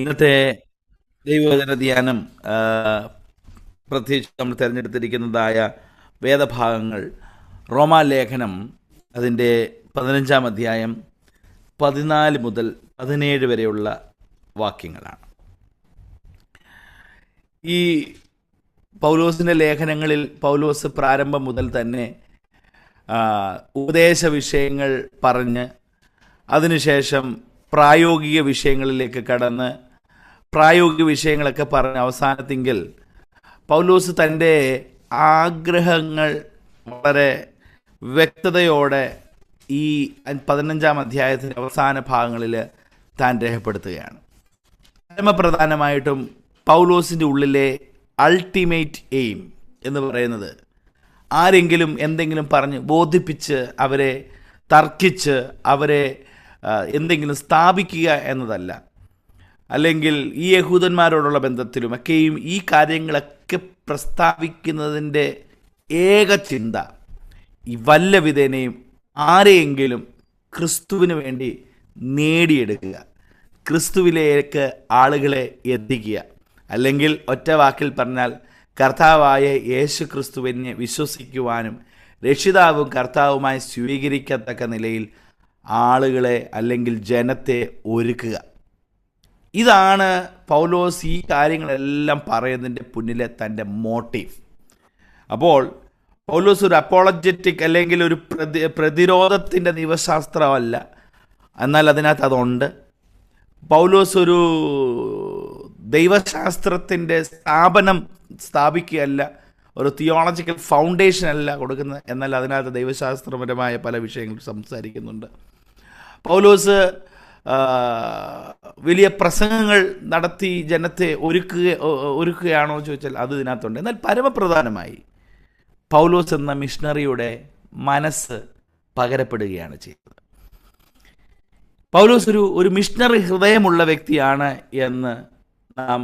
ഇന്നത്തെ ദൈവവചന ധ്യാനം പ്രത്യേകിച്ച് നമ്മൾ തിരഞ്ഞെടുത്തിരിക്കുന്നതായ വേദഭാഗങ്ങൾ റോമാലേഖനം അതിൻ്റെ 15-ാം അധ്യായം 14 മുതൽ 17 വരെയുള്ള വാക്യങ്ങളാണ്. ഈ പൗലോസിൻ്റെ ലേഖനങ്ങളിൽ പൗലോസ് പ്രാരംഭം മുതൽ തന്നെ ഉപദേശ വിഷയങ്ങൾ പറഞ്ഞ് അതിനുശേഷം പ്രായോഗിക വിഷയങ്ങളിലേക്ക് കടന്ന് പ്രായോഗിക വിഷയങ്ങളൊക്കെ പറഞ്ഞ് അവസാനത്തെങ്കിൽ പൗലോസ് തൻ്റെ ആഗ്രഹങ്ങൾ വളരെ വ്യക്തതയോടെ ഈ 15-ാം അധ്യായത്തിൻ്റെ അവസാന ഭാഗങ്ങളിൽ താൻ രേഖപ്പെടുത്തുകയാണ്. പരമപ്രധാനമായിട്ടും പൗലോസിൻ്റെ ഉള്ളിലെ അൾട്ടിമേറ്റ് എയിം എന്ന് പറയുന്നത് ആരെങ്കിലും എന്തെങ്കിലും പറഞ്ഞ് ബോധിപ്പിച്ച് അവരെ തർക്കിച്ച് അവരെ എന്തെങ്കിലും സ്ഥാപിക്കുക എന്നതല്ല. അല്ലെങ്കിൽ ഈ യഹൂദന്മാരോടുള്ള ബന്ധത്തിലുമൊക്കെയും ഈ കാര്യങ്ങളൊക്കെ പ്രസ്താവിക്കുന്നതിൻ്റെ ഏക ചിന്ത ഈ വല്ല വിധേനയും ആരെയെങ്കിലും ക്രിസ്തുവിന് വേണ്ടി നേടിയെടുക്കുക, ക്രിസ്തുവിലേക്ക് ആളുകളെ എത്തിക്കുക, അല്ലെങ്കിൽ ഒറ്റ വാക്കിൽ പറഞ്ഞാൽ കർത്താവായ യേശു ക്രിസ്തുവിനെ വിശ്വസിക്കുവാനും രക്ഷിതാവും കർത്താവുമായി സ്വീകരിക്കത്തക്ക നിലയിൽ ആളുകളെ അല്ലെങ്കിൽ ജനത്തെ ഒരുക്കുക. ഇതാണ് പൗലോസ് ഈ കാര്യങ്ങളെല്ലാം പറയുന്നതിൻ്റെ പിന്നിലെ തൻ്റെ മോട്ടീവ്. അപ്പോൾ പൗലോസ് ഒരു അപ്പോളജറ്റിക് അല്ലെങ്കിൽ ഒരു പ്രതിരോധത്തിൻ്റെ ദൈവശാസ്ത്രമല്ല, എന്നാൽ അതിനകത്ത് അതുണ്ട്. പൗലോസ് ഒരു ദൈവശാസ്ത്രത്തിൻ്റെ സ്ഥാപിക്കുകയല്ല, ഒരു തിയോളജിക്കൽ ഫൗണ്ടേഷൻ അല്ല കൊടുക്കുന്നത്, എന്നാൽ അതിനകത്ത് ദൈവശാസ്ത്രപരമായ പല വിഷയങ്ങളും സംസാരിക്കുന്നുണ്ട്. പൗലോസ് വലിയ പ്രസംഗങ്ങൾ നടത്തി ജനത്തെ ഒരുക്കുകയാണോ ചോദിച്ചാൽ അത് ഇതിനകത്തുണ്ട്. എന്നാൽ പരമപ്രധാനമായി പൗലോസ് എന്ന മിഷണറിയുടെ മനസ്സ് പകരപ്പെടുകയാണ് ചെയ്തത്. പൗലോസ് ഒരു മിഷണറി ഹൃദയമുള്ള വ്യക്തിയാണ് എന്ന് നാം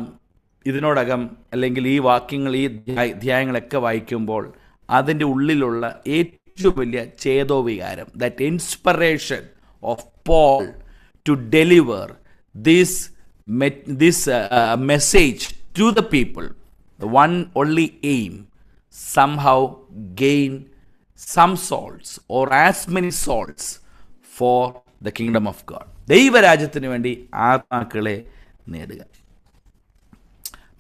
ഇതിനോടകം അല്ലെങ്കിൽ ഈ വാക്യങ്ങൾ ഈ അധ്യായങ്ങളൊക്കെ വായിക്കുമ്പോൾ അതിൻ്റെ ഉള്ളിലുള്ള ഏറ്റവും വലിയ ചേതോവികാരം, that inspiration of Paul to deliver this message to the people, the one only aim, somehow gain some souls or as many souls for the kingdom of God. ദൈവരാജ്യത്തിന് വേണ്ടി ആത്മാക്കളെ നേടുക.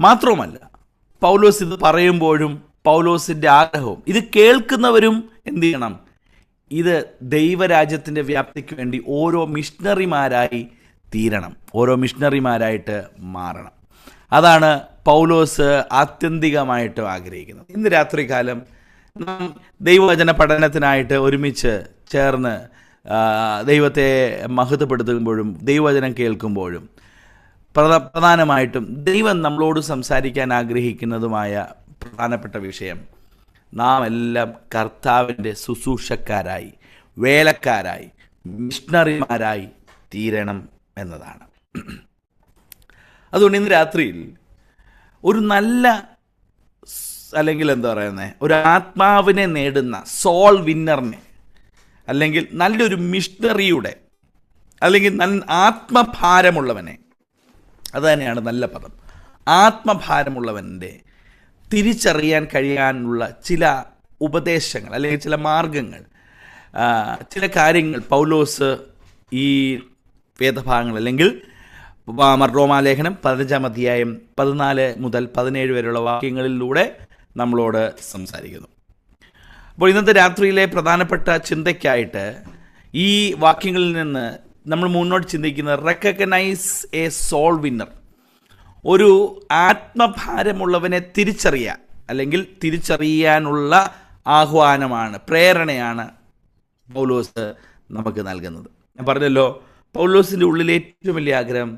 മാത്രവുമല്ല, പൗലോസ് ഇത് പറയുമ്പോഴും പൗലോസിൻ്റെ ആഗ്രഹവും ഇത് കേൾക്കുന്നവരും എന്ത് ചെയ്യണം? ഇത് ദൈവരാജ്യത്തിൻ്റെ വ്യാപ്തിക്ക് വേണ്ടി ഓരോ മിഷണറിമാരായി തീരണം, ഓരോ മിഷണറിമാരായിട്ട് മാറണം. അതാണ് പൗലോസ് ആത്യന്തികമായിട്ടും ആഗ്രഹിക്കുന്നത്. ഇന്ന് രാത്രികാലം നാം ദൈവവചന പഠനത്തിനായിട്ട് ഒരുമിച്ച് ചേർന്ന് ദൈവത്തെ മഹത്വപ്പെടുത്തുമ്പോഴും ദൈവവചനം കേൾക്കുമ്പോഴും പ്രധാനമായിട്ടും ദൈവം നമ്മളോട് സംസാരിക്കാൻ ആഗ്രഹിക്കുന്നതുമായ പ്രധാനപ്പെട്ട വിഷയം, നാം എല്ലാം കർത്താവിൻ്റെ ശുശ്രൂഷക്കാരായി, വേലക്കാരായി, മിഷണറിമാരായി തീരണം എന്നതാണ്. അതുകൊണ്ട് ഇന്ന് രാത്രിയിൽ ഒരു നല്ല അല്ലെങ്കിൽ എന്താ പറയുന്നത്, ഒരു ആത്മാവിനെ നേടുന്ന സോൾ വിന്നറിനെ, അല്ലെങ്കിൽ നല്ലൊരു മിഷണറിയുടെ അല്ലെങ്കിൽ ആത്മഭാരമുള്ളവനെ, അത് തന്നെയാണ് നല്ല പദം, ആത്മഭാരമുള്ളവൻ്റെ തിരിച്ചറിയാൻ കഴിയാനുള്ള ചില ഉപദേശങ്ങൾ അല്ലെങ്കിൽ ചില മാർഗങ്ങൾ, ചില കാര്യങ്ങൾ പൗലോസ് ഈ വേദഭാഗങ്ങൾ അല്ലെങ്കിൽ റോമാലേഖനം 15-ാം അധ്യായം 14 മുതൽ 17 വരെയുള്ള വാക്യങ്ങളിലൂടെ നമ്മളോട് സംസാരിക്കുന്നു. അപ്പോൾ ഇന്നത്തെ രാത്രിയിലെ പ്രധാനപ്പെട്ട ചിന്തയ്ക്കായിട്ട് ഈ വാക്യങ്ങളിൽ നിന്ന് നമ്മൾ മുന്നോട്ട് ചിന്തിക്കുന്നത് റെക്കഗ്നൈസ് എ സോൾ വിന്നർ, ഒരു ആത്മഭാരമുള്ളവനെ തിരിച്ചറിയാൻ അല്ലെങ്കിൽ തിരിച്ചറിയാനുള്ള ആഹ്വാനമാണ്, പ്രേരണയാണ് പൗലോസ് നമുക്ക് നൽകുന്നത്. ഞാൻ പറഞ്ഞല്ലോ, പൗലോസിൻ്റെ ഉള്ളിലെ ഏറ്റവും വലിയ ആഗ്രഹം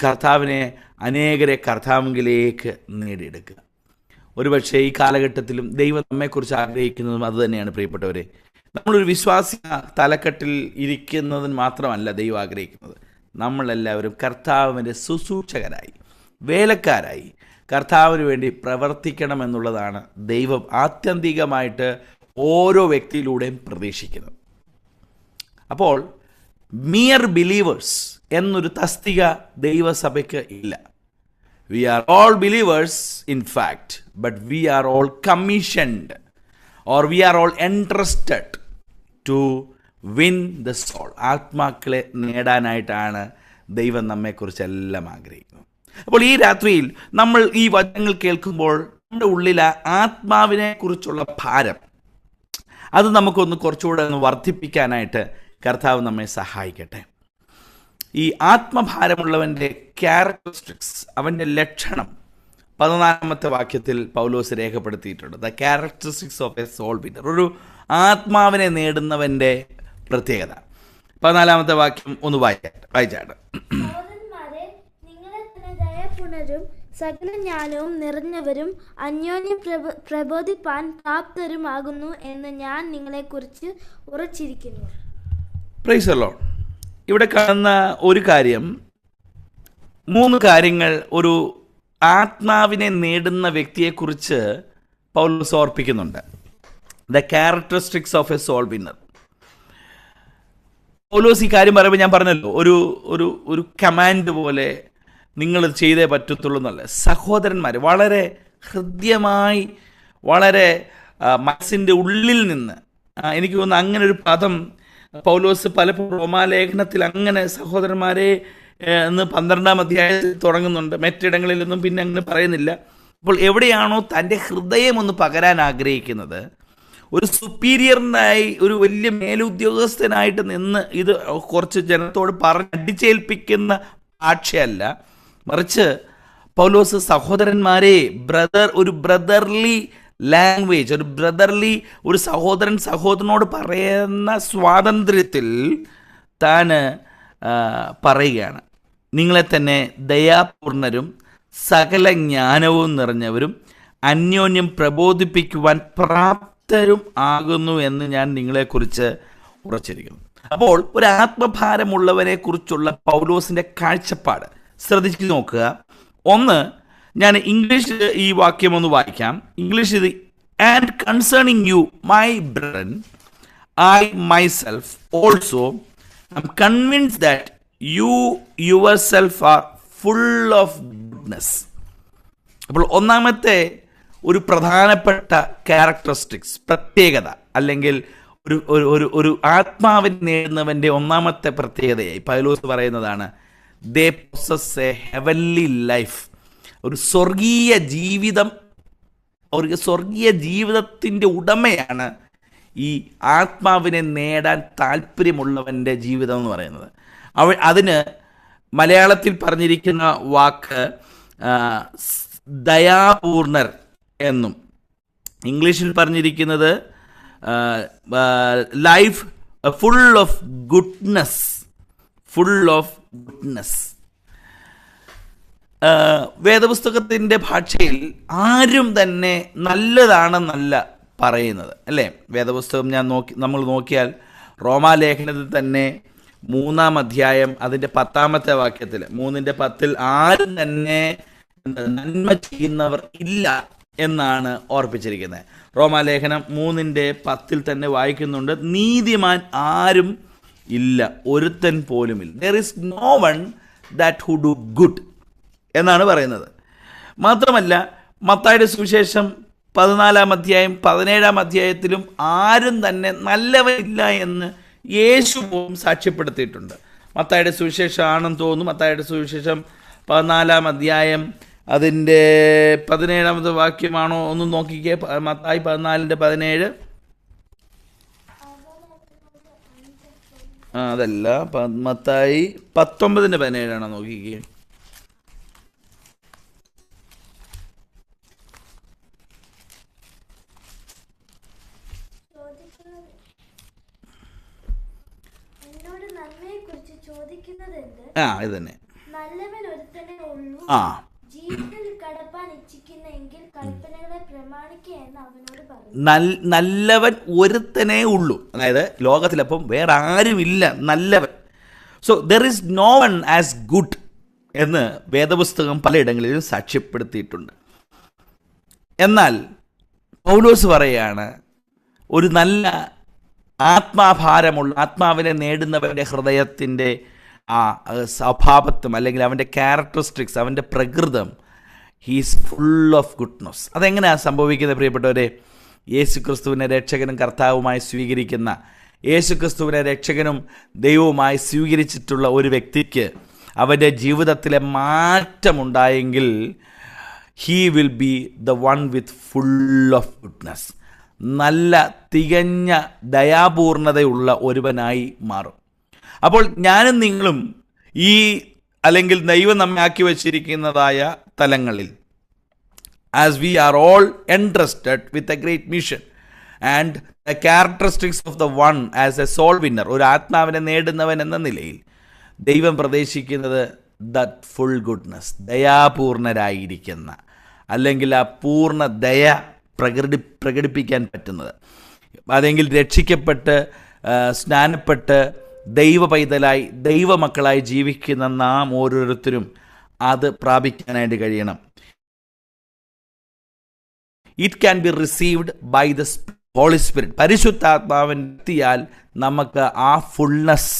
കർത്താവിനെ അനേകരെ കർത്താവിലേക്ക് നേടിയെടുക്കുക. ഒരുപക്ഷെ ഈ കാലഘട്ടത്തിലും ദൈവം നമ്മെക്കുറിച്ച് ആഗ്രഹിക്കുന്നതും അതുതന്നെയാണ്. പ്രിയപ്പെട്ടവരെ, നമ്മളൊരു വിശ്വാസി തലക്കെട്ടിൽ ഇരിക്കുന്നതിന് മാത്രമല്ല ദൈവം ആഗ്രഹിക്കുന്നത്, നമ്മളെല്ലാവരും കർത്താവിൻ്റെ ശുശ്രൂഷകരായി, വേലക്കാരായി കർത്താവിന് വേണ്ടി പ്രവർത്തിക്കണമെന്നുള്ളതാണ് ദൈവം ആത്യന്തികമായിട്ട് ഓരോ വ്യക്തിയിലൂടെയും പ്രതീക്ഷിക്കുന്നത്. അപ്പോൾ മിയർ ബിലീവേഴ്സ് എന്നൊരു തസ്തിക ദൈവസഭയ്ക്ക് ഇല്ല. We are all believers in fact, but we are all commissioned or we are all interested to win the soul. ആത്മാക്കളെ നേടാനായിട്ടാണ് ദൈവം നമ്മെക്കുറിച്ചെല്ലാം ആഗ്രഹിക്കുന്നത്. അപ്പോൾ ഈ രാത്രിയിൽ നമ്മൾ ഈ വചനങ്ങൾ കേൾക്കുമ്പോൾ നമ്മുടെ ഉള്ളിൽ ആത്മാവിനെ കുറിച്ചുള്ള ഭാരം അത് നമുക്കൊന്ന് കുറച്ചുകൂടെ ഒന്ന് വർദ്ധിപ്പിക്കാനായിട്ട് കർത്താവ് നമ്മെ സഹായിക്കട്ടെ. ഈ ആത്മഭാരമുള്ളവൻ്റെ ക്യാരക്ടറിസ്റ്റിക്സ്, അവൻ്റെ ലക്ഷണം 14-ാമത്തെ വാക്യത്തിൽ പൗലോസ് രേഖപ്പെടുത്തിയിട്ടുണ്ട്. The characteristics of a soul winner, ഒരു ആത്മാവിനെ നേടുന്നവൻ്റെ പ്രത്യേകത. 14-ാമത്തെ വാക്യം ഒന്ന് വായിച്ചാട്ട്. നിങ്ങളെ തന്നെ ദയാപൂർണരും സകല ജ്ഞാനവും നിറഞ്ഞവരും അന്യോന്യം പ്രബോധിപ്പാൻ പ്രാപ്തരുമാകുന്നു എന്ന് ഞാൻ നിങ്ങളെക്കുറിച്ച് ഉറച്ചിരിക്കുന്നു. Price the Lord. ഇവിടെ കാണുന്ന ഒരു കാര്യം, 3 കാര്യങ്ങൾ ഒരു ആത്മാവിനെ നേടുന്ന വ്യക്തിയെക്കുറിച്ച് പൗലോസ് ഓർപ്പിക്കുന്നുണ്ട്. The characteristics of a soul winner. Paulos ഈ കാര്യം പറയുമ്പോൾ ഞാൻ പറഞ്ഞല്ലോ, ഒരു കമാൻഡ് പോലെ നിങ്ങൾ ചെയ്തേ പറ്റത്തുള്ളൂ എന്നല്ല. സഹോദരന്മാർ വളരെ ഹൃദ്യമായി, വളരെ മനസ്സിൻ്റെ ഉള്ളിൽ നിന്ന്, എനിക്ക് തോന്നുന്നു അങ്ങനെ ഒരു പദം പൗലോസ് പലപ്പോഴും റോമാലേഖനത്തിൽ അങ്ങനെ സഹോദരന്മാരെ എന്ന് 12-ാം അധ്യായത്തിൽ തുടങ്ങുന്നുണ്ട്. മറ്റിടങ്ങളിലൊന്നും പിന്നെ അങ്ങനെ പറയുന്നില്ല. അപ്പോൾ എവിടെയാണോ തൻ്റെ ഹൃദയം ഒന്ന് പകരാൻ ആഗ്രഹിക്കുന്നത്, ഒരു സുപ്പീരിയറിനായി, ഒരു വലിയ മേലുദ്യോഗസ്ഥനായിട്ട് നിന്ന് ഇത് കുറച്ച് ജനത്തോട് പറഞ്ഞ് അടിച്ചേൽപ്പിക്കുന്ന ഭാഷയല്ല, മറിച്ച് പൗലോസ് സഹോദരന്മാരെ, ഒരു ബ്രദർലി ലാംഗ്വേജ്, ഒരു സഹോദരൻ സഹോദരനോട് പറയുന്ന സ്വാതന്ത്ര്യത്തിൽ താൻ പറയുകയാണ്, നിങ്ങളെ തന്നെ ദയാപൂർണരും സകല ജ്ഞാനവും നിറഞ്ഞവരും അന്യോന്യം പ്രബോധിപ്പിക്കുവാൻ പ്രാപ്തരും ആകുന്നു എന്ന് ഞാൻ നിങ്ങളെക്കുറിച്ച് ഉറച്ചിരിക്കുന്നു. അപ്പോൾ ഒരു ആത്മഭാരമുള്ളവനെ കുറിച്ചുള്ള പൗലോസിൻ്റെ കാഴ്ചപ്പാട് ശ്രദ്ധിച്ചു നോക്കുക. ഒന്ന്, ഞാൻ ഇംഗ്ലീഷ് ഈ വാക്യം ഒന്ന് വായിക്കാം. ഇംഗ്ലീഷ് ഇത്, and concerning you my brethren I myself also I M convinced that you your self R full of goodness. അപ്പോൾ ഒന്നാമത്തെ ഒരു പ്രധാനപ്പെട്ട ക്യാരക്ടറിസ്റ്റിക്സ്, പ്രത്യേകത, അല്ലെങ്കിൽ ഒരു ആത്മാവിനെ നേടുന്നവൻ്റെ ഒന്നാമത്തെ പ്രത്യേകതയായി പൗലോസ് പറയുന്നതാണ്, ദേ പൊസസ് എ ഹെവൻലി ലൈഫ്. ഒരു സ്വർഗീയ ജീവിതത്തിൻ്റെ ഉടമയാണ് ഈ ആത്മാവിനെ നേടാൻ താല്പര്യമുള്ളവൻ്റെ ജീവിതം എന്ന് പറയുന്നത്. അതിന് മലയാളത്തിൽ പറഞ്ഞിരിക്കുന്ന വാക്ക് ദയാപൂർണർ എന്നും, ഇംഗ്ലീഷിൽ പറഞ്ഞിരിക്കുന്നത് ലൈഫ് ഫുൾ ഓഫ് ഗുഡ്നെസ്. വേദപുസ്തകത്തിൻ്റെ ഭാഷയിൽ ആരും തന്നെ നല്ലതാണെന്നല്ല പറയുന്നത്, അല്ലേ? വേദപുസ്തകം നമ്മൾ നോക്കിയാൽ റോമാലേഖനത്തിൽ തന്നെ 3-ാം അധ്യായം അതിൻ്റെ 10-ാമത്തെ വാക്യത്തിൽ 3:10 ആരും തന്നെ നന്മ ചെയ്യുന്നവർ ഇല്ല എന്നാണ് ഓർപ്പിച്ചിരിക്കുന്നത്. റോമാലേഖനം 3:10 തന്നെ വായിക്കുന്നുണ്ട്, നീതിമാൻ ആരും ഇല്ല, ഒരുത്തൻ പോലുമില്ല. There is no one that who do good എന്നാണ് പറയുന്നത്. മാത്രമല്ല മത്തായിയുടെ സുവിശേഷം 14-ാം അധ്യായം 17-ാം അധ്യായത്തിലും ആരും തന്നെ നല്ലവരില്ല എന്ന് യേശുവും സാക്ഷ്യപ്പെടുത്തിയിട്ടുണ്ട്. മത്തായിയുടെ സുവിശേഷം ആണെന്ന് തോന്നുന്നു. മത്തായിയുടെ സുവിശേഷം 14-ാം അധ്യായം അതിൻ്റെ 17-ാമത്തെ വാക്യമാണോ ഒന്ന് നോക്കിക്കേ. മത്തായി 14:17. അതല്ല, മത്തായി 19:17 നോക്കിക്കേ. ഇത് തന്നെ, നല്ലവൻ ഒരുത്തനേ ഉള്ളൂ. അതായത് ലോകത്തിലപ്പം വേറെ ആരുമില്ല നല്ലവൻ. So there is no one as good എന്ന് വേദപുസ്തകം പലയിടങ്ങളിലും സാക്ഷ്യപ്പെടുത്തിയിട്ടുണ്ട്. എന്നാൽ പൗലോസ് പറയുകയാണ്, ഒരു നല്ല ആത്മാവിനെ നേടുന്നവൻ്റെ ഹൃദയത്തിൻ്റെ ആ സ്വഭാവത്വം അല്ലെങ്കിൽ അവൻ്റെ ക്യാരക്ടറിസ്റ്റിക്സ്, അവൻ്റെ പ്രകൃതം, ഹീസ് ഫുൾ ഓഫ് ഗുഡ്നസ്. അതെങ്ങനെയാണ് സംഭവിക്കുന്നത് പ്രിയപ്പെട്ടവരെ? യേശുക്രിസ്തുവിനെ രക്ഷകനും കർത്താവുമായി സ്വീകരിക്കുന്ന, യേശുക്രിസ്തുവിനെ രക്ഷകനും ദൈവവുമായി സ്വീകരിച്ചിട്ടുള്ള ഒരു വ്യക്തിക്ക് അവൻ്റെ ജീവിതത്തിലെ മാറ്റമുണ്ടായെങ്കിൽ he will be the one with full of goodness. നല്ല തികഞ്ഞ ദയാപൂർണതയുള്ള ഒരുവനായി മാറും. അപ്പോൾ ഞാനും നിങ്ങളും ഈ അല്ലെങ്കിൽ ദൈവം നമ്മെ ആക്കി വച്ചിരിക്കുന്നതായ തലങ്ങളിൽ, as we are all entrusted with a great mission and the characteristics of the one as a soul winner, ഒരു ആത്മാവിനെ നേടുന്നവൻ എന്ന നിലയിൽ ദൈവം പ്രതീക്ഷിക്കുന്നത് ദറ്റ് ഫുൾ ഗുഡ്നസ്, ദയാപൂർണരായിരിക്കുന്ന, അല്ലെങ്കിൽ ആ പൂർണ്ണ ദയ പ്രകടിപ്പിക്കാൻ പറ്റുന്നത്. അതെങ്കിൽ രക്ഷിക്കപ്പെട്ട് സ്നാനപ്പെട്ട് ദൈവ പൈതലായി ദൈവമക്കളായി ജീവിക്കുന്ന നാം ഓരോരുത്തരും അത് പ്രാപിക്കാനായിട്ട് കഴിയണം. It can be received by the holy spirit. പരിശുദ്ധാത്മാവെത്തിയാൽ നമുക്ക് ആ ഫുൾനെസ്,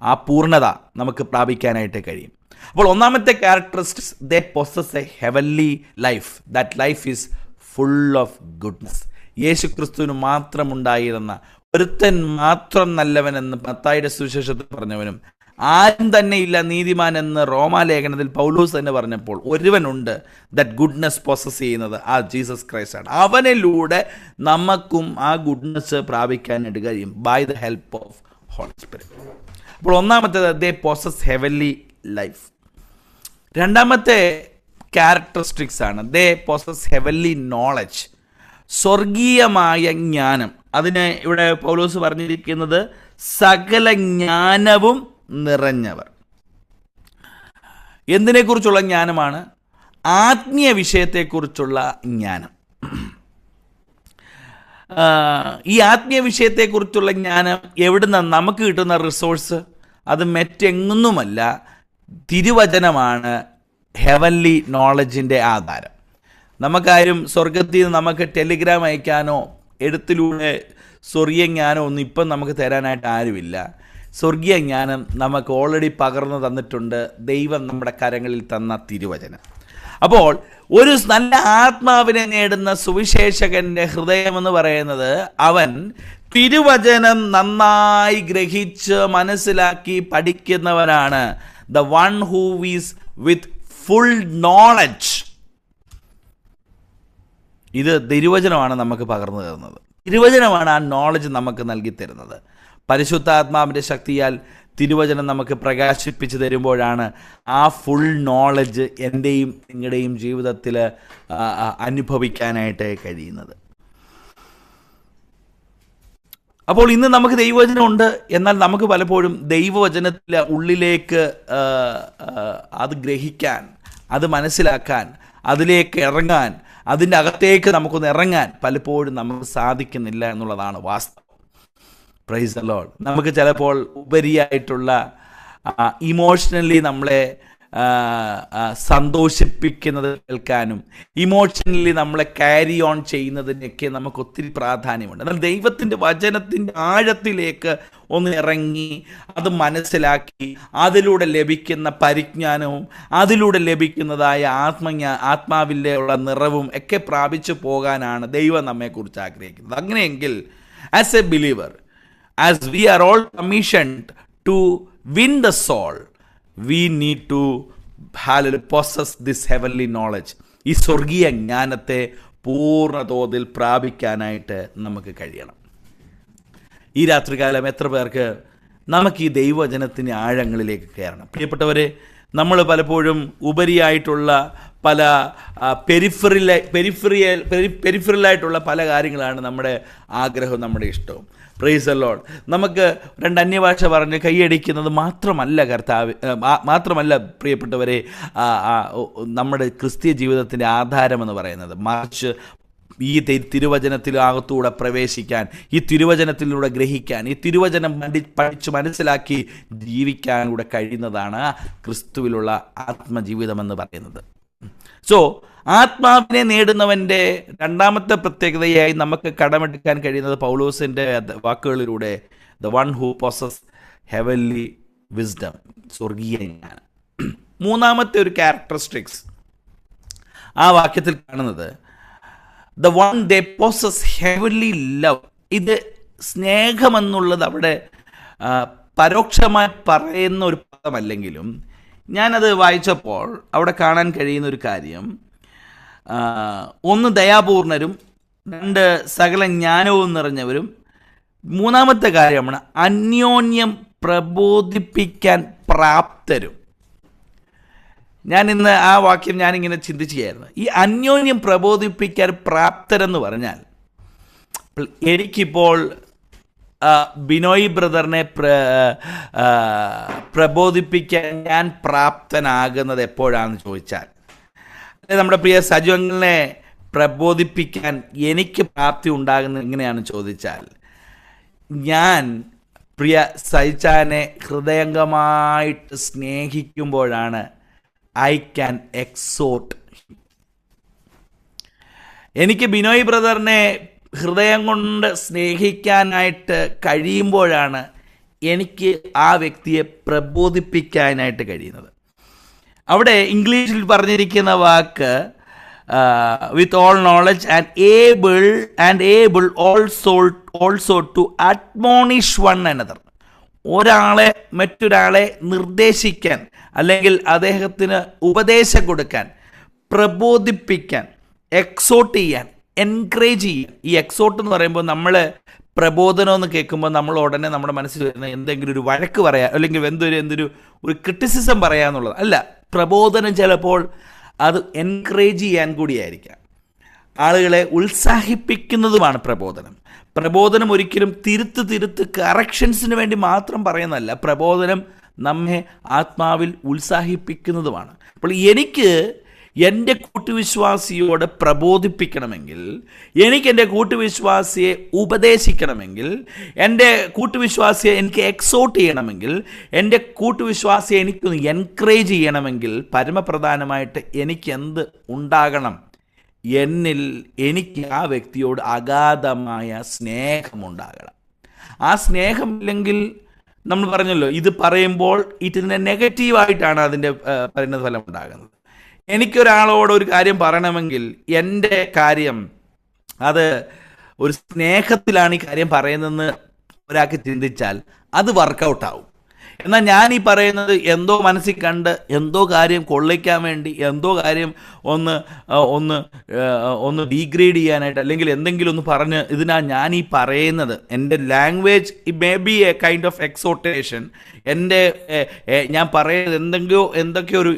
ആ പൂർണ്ണത നമുക്ക് പ്രാപിക്കാനായിട്ട് കഴിയും. അപ്പോൾ ഒന്നാമത്തെ characteristics, they possess a heavenly life. That life is full of goodness. Yesu ക്രിസ്തുവിന് മാത്രമുണ്ടായിരുന്ന, ഒരുത്തൻ മാത്രം നല്ലവനെന്ന് മത്തായിയുടെ സുവിശേഷത്തിൽ പറഞ്ഞവനും ആരും തന്നെ ഇല്ല നീതിമാൻ എന്ന് റോമാലേഖനത്തിൽ പൗലോസ് തന്നെ പറഞ്ഞപ്പോൾ ഒരുവനുണ്ട് ദറ്റ് ഗുഡ്നസ് പൊസസ് ചെയ്യുന്നത്, ആ ജീസസ് ക്രൈസ്റ്റ് ആണ്. അവനിലൂടെ നമുക്കും ആ ഗുഡ്നസ് പ്രാപിക്കാനായിട്ട് കഴിയും by the help of Holy Spirit. അപ്പോൾ ഒന്നാമത്തേത്, ദേ പൊസസ് ഹെവൻലി ലൈഫ്. രണ്ടാമത്തെ ക്യാരക്ടറിസ്റ്റിക്സ് ആണ്, ദേ പൊസസ് ഹെവൻലി നോളജ്, സ്വർഗീയമായ ജ്ഞാനം. അതിന് ഇവിടെ പൗലോസ് പറഞ്ഞിരിക്കുന്നത് സകല ജ്ഞാനവും നിറഞ്ഞവർ. എന്തിനെക്കുറിച്ചുള്ള ജ്ഞാനമാണ്? ആത്മീയ വിഷയത്തെക്കുറിച്ചുള്ള ജ്ഞാനം. ഈ ആത്മീയ വിഷയത്തെക്കുറിച്ചുള്ള ജ്ഞാനം എവിടുന്ന നമുക്ക് കിട്ടുന്ന റിസോഴ്സ്? അത് മറ്റെങ്ങൊന്നുമല്ല, തിരുവചനമാണ് ഹെവൻലി നോളജിൻ്റെ ആധാരം. നമുക്കാരും സ്വർഗത്തിൽ നിന്ന് നമുക്ക് ടെലിഗ്രാം അയക്കാനോ എഴുത്തിലൂടെ സ്വർഗീയ ജ്ഞാനം ഒന്നും ഇപ്പം നമുക്ക് തരാനായിട്ട് ആരുമില്ല. സ്വർഗീയ ജ്ഞാനം നമുക്ക് ഓൾറെഡി പകർന്നു തന്നിട്ടുണ്ട് ദൈവം നമ്മുടെ കരങ്ങളിൽ തന്ന തിരുവചനം. അപ്പോൾ ഒരു നല്ല ആത്മാവിനെ നേടുന്ന സുവിശേഷകൻ്റെ ഹൃദയമെന്ന് പറയുന്നത് അവൻ തിരുവചനം നന്നായി ഗ്രഹിച്ച് മനസ്സിലാക്കി പഠിക്കുന്നവനാണ്. The one who is with full knowledge. ഇത് തിരുവചനമാണ് നമുക്ക് പകർന്നു തരുന്നത്. തിരുവചനമാണ് ആ നോളജ് നമുക്ക് നൽകി തരുന്നത്. പരിശുദ്ധാത്മാവിൻ്റെ ശക്തിയാൽ തിരുവചനം നമുക്ക് പ്രകാശിപ്പിച്ച് തരുമ്പോഴാണ് ആ ഫുൾ നോളജ് എൻ്റെയും നിങ്ങളുടെയും ജീവിതത്തിൽ അനുഭവിക്കാനായിട്ട് കഴിയുന്നത്. അപ്പോൾ ഇന്ന് നമുക്ക് ദൈവവചനമുണ്ട്, എന്നാൽ നമുക്ക് പലപ്പോഴും ദൈവവചനത്തിലെ ഉള്ളിലേക്ക് അത് ഗ്രഹിക്കാൻ, അത് മനസ്സിലാക്കാൻ, അതിലേക്ക് ഇറങ്ങാൻ, അതിൻ്റെ അകത്തേക്ക് നമുക്കൊന്ന് ഇറങ്ങാൻ പലപ്പോഴും നമുക്ക് സാധിക്കുന്നില്ല എന്നുള്ളതാണ് വാസ്തവം. Praise the Lord. നമുക്ക് ചിലപ്പോൾ ഉപരിയായിട്ടുള്ള ഇമോഷണലി നമ്മളെ സന്തോഷിപ്പിക്കുന്നത് കേൾക്കാനും ഇമോഷണലി നമ്മളെ ക്യാരി ഓൺ ചെയ്യുന്നതിനൊക്കെ നമുക്ക് ഒത്തിരി പ്രാധാന്യമുണ്ട്. എന്നാൽ ദൈവത്തിൻ്റെ വചനത്തിൻ്റെ ആഴത്തിലേക്ക് ഒന്ന് ഇറങ്ങി അത് മനസ്സിലാക്കി അതിലൂടെ ലഭിക്കുന്ന പരിജ്ഞാനവും അതിലൂടെ ലഭിക്കുന്നതായ ആത്മാവിൻ്റെ ഉള്ള നിറവും ഒക്കെ പ്രാപിച്ചു പോകാനാണ് ദൈവം നമ്മെക്കുറിച്ച് ആഗ്രഹിക്കുന്നത്. അങ്ങനെയെങ്കിൽ as A believer, as we are all commissioned to win the soul, we need to possess this heavenly knowledge. ഈ സ്വർഗീയ ജ്ഞാനത്തെ പൂർണ്ണതോതിൽ പ്രാപിക്കാനായിട്ട് നമുക്ക് കഴിയണം. ഈ രാത്രികാലം എത്ര പേർക്ക് നമുക്ക് ഈ ദൈവവചനത്തിൻ്റെ ആഴങ്ങളിലേക്ക് കയറണം? പ്രിയപ്പെട്ടവരെ, നമ്മൾ പലപ്പോഴും ഉപരിയായിട്ടുള്ള പല പെരിഫറലായിട്ടുള്ള പല കാര്യങ്ങളാണ് നമ്മുടെ ആഗ്രഹവും നമ്മുടെ ഇഷ്ടവും. Price the Lord. നമുക്ക് രണ്ട് അന്യഭാഷ പറഞ്ഞ് കൈയടിക്കുന്നത് മാത്രമല്ല പ്രിയപ്പെട്ടവരെ നമ്മുടെ ക്രിസ്തീയ ജീവിതത്തിൻ്റെ ആധാരമെന്ന് പറയുന്നത്. മറിച്ച് ഈ തിരുവചനത്തിനകത്തൂടെ പ്രവേശിക്കാൻ, ഈ തിരുവചനത്തിലൂടെ ഗ്രഹിക്കാൻ, ഈ തിരുവചനം പഠിച്ച് മനസ്സിലാക്കി ജീവിക്കാനൂടെ കഴിയുന്നതാണ് ക്രിസ്തുവിലുള്ള ആത്മജീവിതമെന്ന് പറയുന്നത്. സോ ആത്മാവിനെ നേടുന്നവൻ്റെ രണ്ടാമത്തെ പ്രത്യേകതയായി നമുക്ക് കടമെടുക്കാൻ കഴിയുന്നത് പൗലോസിൻ്റെ വാക്കുകളിലൂടെ, the one who possess heavenly wisdom, സ്വർഗീയ ജ്ഞാനം. മൂന്നാമത്തെ ഒരു ക്യാരക്ടറിസ്റ്റിക്സ് ആ വാക്യത്തിൽ കാണുന്നത് the one they poses heavenly love. ഇത് സ്നേഹമെന്നുള്ളത് അവിടെ പരോക്ഷമായി പറയുന്ന ഒരു പദമല്ലെങ്കിലും ഞാനത് വായിച്ചപ്പോൾ അവിടെ കാണാൻ കഴിയുന്ന ഒരു കാര്യം, ഒന്ന് ദയാപൂർണരും, രണ്ട് സകല ജ്ഞാനവും നിറഞ്ഞവരും, മൂന്നാമത്തെ കാര്യമാണ് അന്യോന്യം പ്രബോധിപ്പിക്കാൻ പ്രാപ്തരും. ഞാൻ ഇന്ന് ആ വാക്യം ഞാനിങ്ങനെ ചിന്തിക്കുകയായിരുന്നു. ഈ അന്യോന്യം പ്രബോധിപ്പിക്കാൻ പ്രാപ്തരെന്ന് പറഞ്ഞാൽ, എനിക്കിപ്പോൾ ബിനോയ് ബ്രദറിനെ പ്രബോധിപ്പിക്കാൻ ഞാൻ പ്രാപ്തനാകുന്നത് എപ്പോഴാണെന്ന് ചോദിച്ചാൽ, നമ്മുടെ പ്രിയ സജു അങ്കിളിനെ പ്രബോധിപ്പിക്കാൻ എനിക്ക് പ്രാപ്തി ഉണ്ടാകുന്നത് എങ്ങനെയാണെന്ന് ചോദിച്ചാൽ, ഞാൻ പ്രിയ സൈച്ചാനെ ഹൃദയംഗമായിട്ട് സ്നേഹിക്കുമ്പോഴാണ് ഐ ക്യാൻ എക്സോട്ട്. എനിക്ക് ബിനോയ് ബ്രദറിനെ ഹൃദയം കൊണ്ട് സ്നേഹിക്കാനായിട്ട് കഴിയുമ്പോഴാണ് എനിക്ക് ആ വ്യക്തിയെ പ്രബോധിപ്പിക്കാനായിട്ട് കഴിയുന്നത്. അവിടെ ഇംഗ്ലീഷിൽ പറഞ്ഞിരിക്കുന്ന വാക്ക് with all knowledge and able also to admonish one another. ഒരാളെ മറ്റൊരാളെ നിർദ്ദേശിക്കാൻ അല്ലെങ്കിൽ അദ്ദേഹത്തിന് ഉപദേശം കൊടുക്കാൻ, പ്രബോധിപ്പിക്കാൻ, എക്സോട്ട് ചെയ്യാൻ, എൻകറേജ് ചെയ്യാൻ. ഈ എക്സോട്ട് എന്ന് പറയുമ്പോൾ നമ്മൾ പ്രബോധനം എന്ന് കേൾക്കുമ്പോൾ നമ്മൾ ഉടനെ നമ്മുടെ മനസ്സിൽ വരുന്ന എന്തെങ്കിലും ഒരു വഴക്ക് പറയാം, അല്ലെങ്കിൽ എന്തൊരു ക്രിറ്റിസിസം പറയാന്നുള്ളത് അല്ല. പ്രബോധനം ചിലപ്പോൾ അത് എൻകറേജ് ചെയ്യാൻ കൂടിയായിരിക്കാം, ആളുകളെ ഉത്സാഹിപ്പിക്കുന്നതുമാണ് പ്രബോധനം. പ്രബോധനം ഒരിക്കലും തിരുത്ത് കറക്ഷൻസിന് വേണ്ടി മാത്രം പറയുന്നതല്ല. പ്രബോധനം നമ്മെ ആത്മാവിൽ ഉത്സാഹിപ്പിക്കുന്നതുമാണ്. അപ്പോൾ എനിക്ക് എൻ്റെ കൂട്ടുവിശ്വാസിയോട് പ്രബോധിപ്പിക്കണമെങ്കിൽ, എനിക്ക് എൻ്റെ കൂട്ടുവിശ്വാസിയെ ഉപദേശിക്കണമെങ്കിൽ, എൻ്റെ കൂട്ടുവിശ്വാസിയെ എനിക്ക് എക്സോട്ട് ചെയ്യണമെങ്കിൽ, എൻ്റെ കൂട്ടുവിശ്വാസിയെ എനിക്കൊന്ന് എൻകറേജ് ചെയ്യണമെങ്കിൽ പരമപ്രധാനമായിട്ട് എനിക്ക് എന്ത് ഉണ്ടാകണം? എനിക്ക് ആ വ്യക്തിയോട് അഗാധമായ സ്നേഹമുണ്ടാകണം. ആ സ്നേഹമില്ലെങ്കിൽ നമ്മൾ പറഞ്ഞല്ലോ, ഇത് പറയുമ്പോൾ ഇതിൻ്റെ നെഗറ്റീവായിട്ടാണ് അതിൻ്റെ പരിണതഫലം ഉണ്ടാകുന്നത്. എനിക്കൊരാളോട് ഒരു കാര്യം പറയണമെങ്കിൽ എൻ്റെ കാര്യം അത് ഒരു സ്നേഹത്തിലാണ് ഈ കാര്യം പറയുന്നതെന്ന് ഒരാൾക്ക് ചിന്തിച്ചാൽ അത് വർക്കൗട്ടാവും. എന്നാൽ ഞാൻ ഈ പറയുന്നത് എന്തോ മനസ്സിൽ കണ്ട് എന്തോ കാര്യം കൊള്ളിക്കാൻ വേണ്ടി, എന്തോ കാര്യം ഒന്ന് ഡീഗ്രേഡ് ചെയ്യാനായിട്ട്, അല്ലെങ്കിൽ എന്തെങ്കിലും ഒന്ന് പറഞ്ഞ് ഞാൻ ഈ പറയുന്നത്, എൻ്റെ language may be A kind of exhortation. ഞാൻ പറയുന്നത് എന്തൊക്കെയോ ഒരു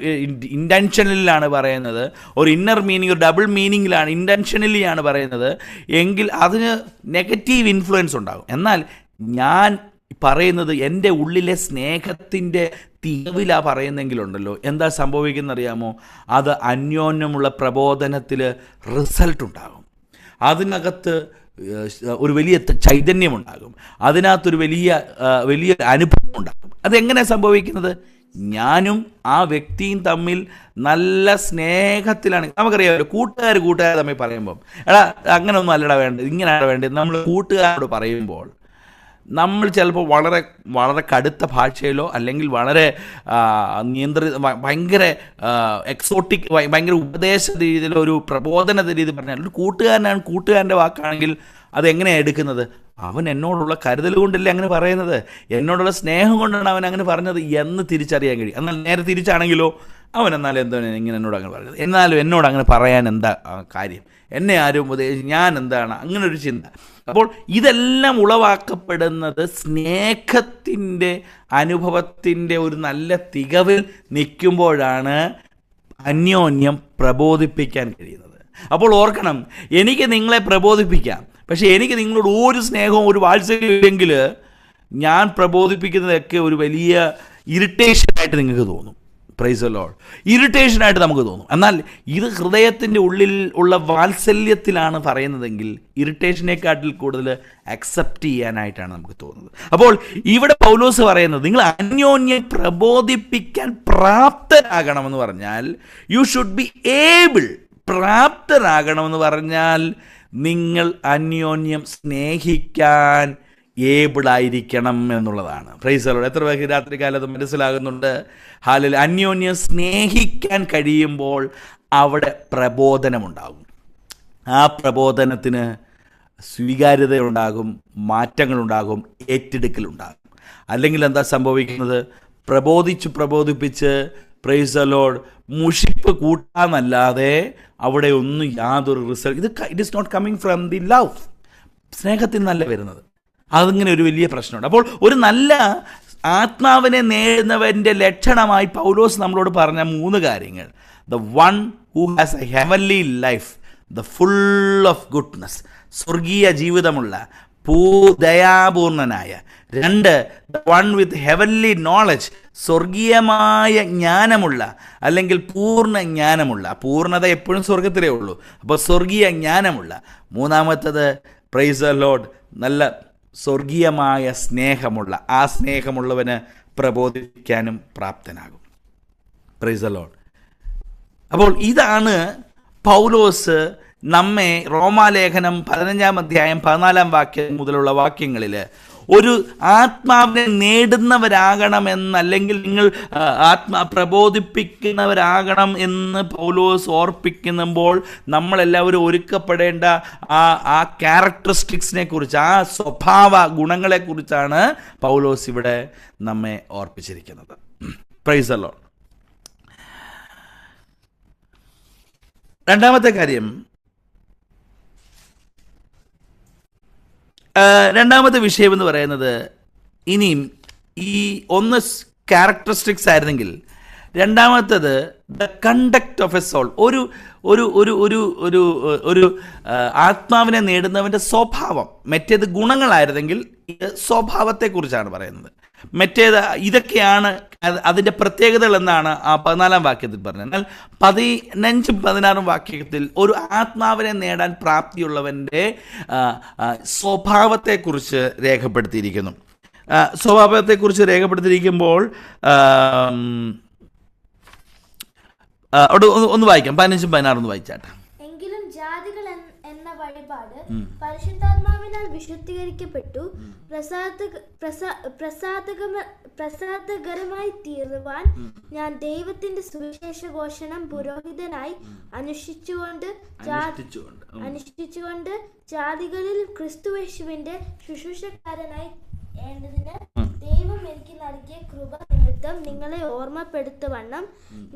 ഇൻറ്റൻഷനലിലാണ് പറയുന്നത്, ഒരു ഇന്നർ മീനിങ്, ഒരു ഡബിൾ മീനിങ്ങിലാണ്, ഇൻറ്റൻഷനലിയാണ് പറയുന്നത് എങ്കിൽ അതിന് നെഗറ്റീവ് ഇൻഫ്ലുവൻസ് ഉണ്ടാകും. എന്നാൽ ഞാൻ പറയുന്നത് എൻ്റെ ഉള്ളിലെ സ്നേഹത്തിൻ്റെ തീവിലാ പറയുന്നെങ്കിലുണ്ടല്ലോ, എന്താ സംഭവിക്കുന്നറിയാമോ? അത് അന്യോന്യമുള്ള പ്രബോധനത്തിൽ റിസൾട്ട് ഉണ്ടാകും. അതിനകത്ത് ഒരു വലിയ ചൈതന്യമുണ്ടാകും, അതിനകത്തൊരു വലിയ അനുഭവം ഉണ്ടാകും. അതെങ്ങനെ സംഭവിക്കുന്നത്? ഞാനും ആ വ്യക്തിയും തമ്മിൽ നല്ല സ്നേഹത്തിലാണ്. നമുക്കറിയാമല്ലോ, കൂട്ടുകാർ തമ്മിൽ പറയുമ്പം, എടാ അങ്ങനെയൊന്നും അല്ലടാ വേണ്ടത്, ഇങ്ങനെയാണ് വേണ്ടത്, നമ്മൾ കൂട്ടുകാരോട് പറയുമ്പോൾ നമ്മൾ ചിലപ്പോൾ വളരെ വളരെ കടുത്ത ഭാഷയിലോ അല്ലെങ്കിൽ വളരെ ഭയങ്കര എക്സോട്ടിക്, ഭയങ്കര ഉപദേശ രീതിയിലോ ഒരു പ്രബോധന രീതി പറഞ്ഞാൽ, ഒരു കൂട്ടുകാരൻ്റെ വാക്കാണെങ്കിൽ അതെങ്ങനെയാണ് എടുക്കുന്നത്? അവൻ എന്നോടുള്ള കരുതൽ കൊണ്ടല്ലേ അങ്ങനെ പറയുന്നത്, എന്നോടുള്ള സ്നേഹം കൊണ്ടാണ് അവൻ അങ്ങനെ പറഞ്ഞത് എന്ന് തിരിച്ചറിയാൻ കഴിയും. എന്നാൽ നേരെ തിരിച്ചാണെങ്കിലോ, അവൻ എന്നാലും എന്താണ് ഇങ്ങനെ എന്നോട് അങ്ങനെ പറഞ്ഞത്, എന്നാലും എന്നോട് അങ്ങനെ പറയാൻ എന്താ കാര്യം, എന്നെ ആരും ഞാൻ എന്താണ്, അങ്ങനൊരു ചിന്ത. അപ്പോൾ ഇതെല്ലാം ഉളവാക്കപ്പെടുന്നത് സ്നേഹത്തിൻ്റെ അനുഭവത്തിൻ്റെ ഒരു നല്ല തികവിൽ നിൽക്കുമ്പോഴാണ് അന്യോന്യം പ്രബോധിപ്പിക്കാൻ കഴിയുന്നത്. അപ്പോൾ ഓർക്കണം, എനിക്ക് നിങ്ങളെ പ്രബോധിപ്പിക്കാം, പക്ഷേ എനിക്ക് നിങ്ങളോട് ഒരു സ്നേഹവും ഒരു വാത്സല്യം ഇല്ലെങ്കിൽ ഞാൻ പ്രബോധിപ്പിക്കുന്നതൊക്കെ ഒരു വലിയ ഇറിറ്റേഷനായിട്ട് നിങ്ങൾക്ക് തോന്നും. Price the Lord. ഇറിറ്റേഷനായിട്ട് നമുക്ക് തോന്നും. എന്നാൽ ഇത് ഹൃദയത്തിൻ്റെ ഉള്ളിൽ ഉള്ള വാത്സല്യത്തിലാണ് പറയുന്നതെങ്കിൽ ഇറിറ്റേഷനെക്കാട്ടിൽ കൂടുതൽ അക്സെപ്റ്റ് ചെയ്യാനായിട്ടാണ് നമുക്ക് തോന്നുന്നത്. അപ്പോൾ ഇവിടെ പൗലോസ് പറയുന്നത്, നിങ്ങൾ അന്യോന്യം പ്രബോധിപ്പിക്കാൻ പ്രാപ്തരാകണമെന്ന് പറഞ്ഞാൽ യു ഷുഡ് ബി ഏബിൾ. പ്രാപ്തരാകണമെന്ന് പറഞ്ഞാൽ നിങ്ങൾ അന്യോന്യം സ്നേഹിക്കാൻ ഏബിളായിരിക്കണം എന്നുള്ളതാണ്. Price the Lord. എത്ര പേർക്ക് രാത്രി കാലത്ത് മനസ്സിലാകുന്നുണ്ട്? ഹാലൽ അന്യോന്യം സ്നേഹിക്കാൻ കഴിയുമ്പോൾ അവിടെ പ്രബോധനമുണ്ടാകും. ആ പ്രബോധനത്തിന് സ്വീകാര്യതയുണ്ടാകും, മാറ്റങ്ങളുണ്ടാകും, ഏറ്റെടുക്കലുണ്ടാകും. അല്ലെങ്കിൽ എന്താ സംഭവിക്കുന്നത്? പ്രബോധിപ്പിച്ച് പ്രൈസ് ദി ലോർഡ് മുഷിപ്പ് കൂട്ടാന്നല്ലാതെ അവിടെ ഒന്നും യാതൊരു result. It is not coming from the love. സ്നേഹത്തിൽ നല്ല വരുന്നത് അതിങ്ങനെ ഒരു വലിയ പ്രശ്നമുണ്ട്. അപ്പോൾ ഒരു നല്ല ആത്മാവിനെ നേടുന്നവൻ്റെ ലക്ഷണമായി പൗലോസ് നമ്മളോട് പറഞ്ഞ 3 കാര്യങ്ങൾ: the one who has A heavenly life, the full of goodness, സ്വർഗീയ ജീവിതമുള്ള ദയാപൂർണനായ. 2, the one with heavenly knowledge, സ്വർഗീയമായ ജ്ഞാനമുള്ള അല്ലെങ്കിൽ പൂർണ്ണ ജ്ഞാനമുള്ള. പൂർണ്ണത എപ്പോഴും സ്വർഗത്തിലേ ഉള്ളൂ. അപ്പോൾ സ്വർഗീയ ജ്ഞാനമുള്ള. 3-മത്തത് പ്രൈസ് ദി ലോർഡ്, നല്ല സ്വർഗീയമായ സ്നേഹമുള്ള. ആ സ്നേഹമുള്ളവന് പ്രബോധിപ്പിക്കാനും പ്രാപ്തനാകും. Praise the lord. അപ്പോൾ ഇതാണ് പൗലോസ് നമ്മെ റോമാലേഖനം 15-ാം അധ്യായം 14-ാം വാക്യം മുതലുള്ള വാക്യങ്ങളിൽ ഒരു ആത്മാവിനെ നേടുന്നവരാകണമെന്ന്, അല്ലെങ്കിൽ നിങ്ങൾ പ്രബോധിപ്പിക്കുന്നവരാകണം എന്ന് പൗലോസ് ഓർപ്പിക്കുമ്പോൾ നമ്മളെല്ലാവരും ഒരുക്കപ്പെടേണ്ട ആ ക്യാരക്ടറിസ്റ്റിക്സിനെ കുറിച്ച്, ആ സ്വഭാവ ഗുണങ്ങളെക്കുറിച്ചാണ് പൗലോസ് ഇവിടെ നമ്മെ ഓർപ്പിച്ചിരിക്കുന്നത്. Praise the lord. 2-മത്തെ കാര്യം, 2-മത്തെ വിഷയം എന്ന് പറയുന്നത്, ഇനിയും ഈ ഒന്ന് ക്യാരക്ടറിസ്റ്റിക്സ് ആയിരുന്നെങ്കിൽ 2-മത്തത് the conduct of a soul. ഒരു ഒരു ഒരു ഒരു ഒരു ഒരു ആത്മാവിനെ നേടുന്നവൻ്റെ സ്വഭാവം. മറ്റേത് ഗുണങ്ങളായിരുന്നെങ്കിൽ ഇത് സ്വഭാവത്തെക്കുറിച്ചാണ് പറയുന്നത്. മറ്റേത് ഇതൊക്കെയാണ് അതിൻ്റെ പ്രത്യേകതകൾ എന്നാണ് ആ 14-ാം വാക്യത്തിൽ പറഞ്ഞത്. എന്നാൽ 15-ഉം 16-ഉം വാക്യത്തിൽ ഒരു ആത്മാവിനെ നേടാൻ പ്രാപ്തിയുള്ളവൻ്റെ സ്വഭാവത്തെക്കുറിച്ച് രേഖപ്പെടുത്തിയിരിക്കുന്നു. സ്വഭാവത്തെക്കുറിച്ച് രേഖപ്പെടുത്തിയിരിക്കുമ്പോൾ ഒന്ന് വായിക്കാം. 15-ഉം 16-ഉം വായിച്ചാട്ടെ. എങ്കിലും ജാതികൾ എന്ന വഴിപാട് പരിശുദ്ധാത്മാവിനാൽ വിശുദ്ധീകരിക്കപ്പെട്ടു പ്രസാദകരമായി തീരുവാൻ ഞാൻ ദൈവത്തിന്റെ സുവിശേഷ ഘോഷണം പുരോഹിതനായി അനുഷ്ഠിച്ചുകൊണ്ട് ജാതികളിൽ ക്രിസ്തുയേശുവിന്റെ ശുശ്രൂഷക്കാരനായി ഏണ്ടതിന് ദൈവം എനിക്ക് നൽകിയ കൃപ നിമിത്തം നിങ്ങളെ ഓർമ്മപ്പെടുത്തുവണ്ണം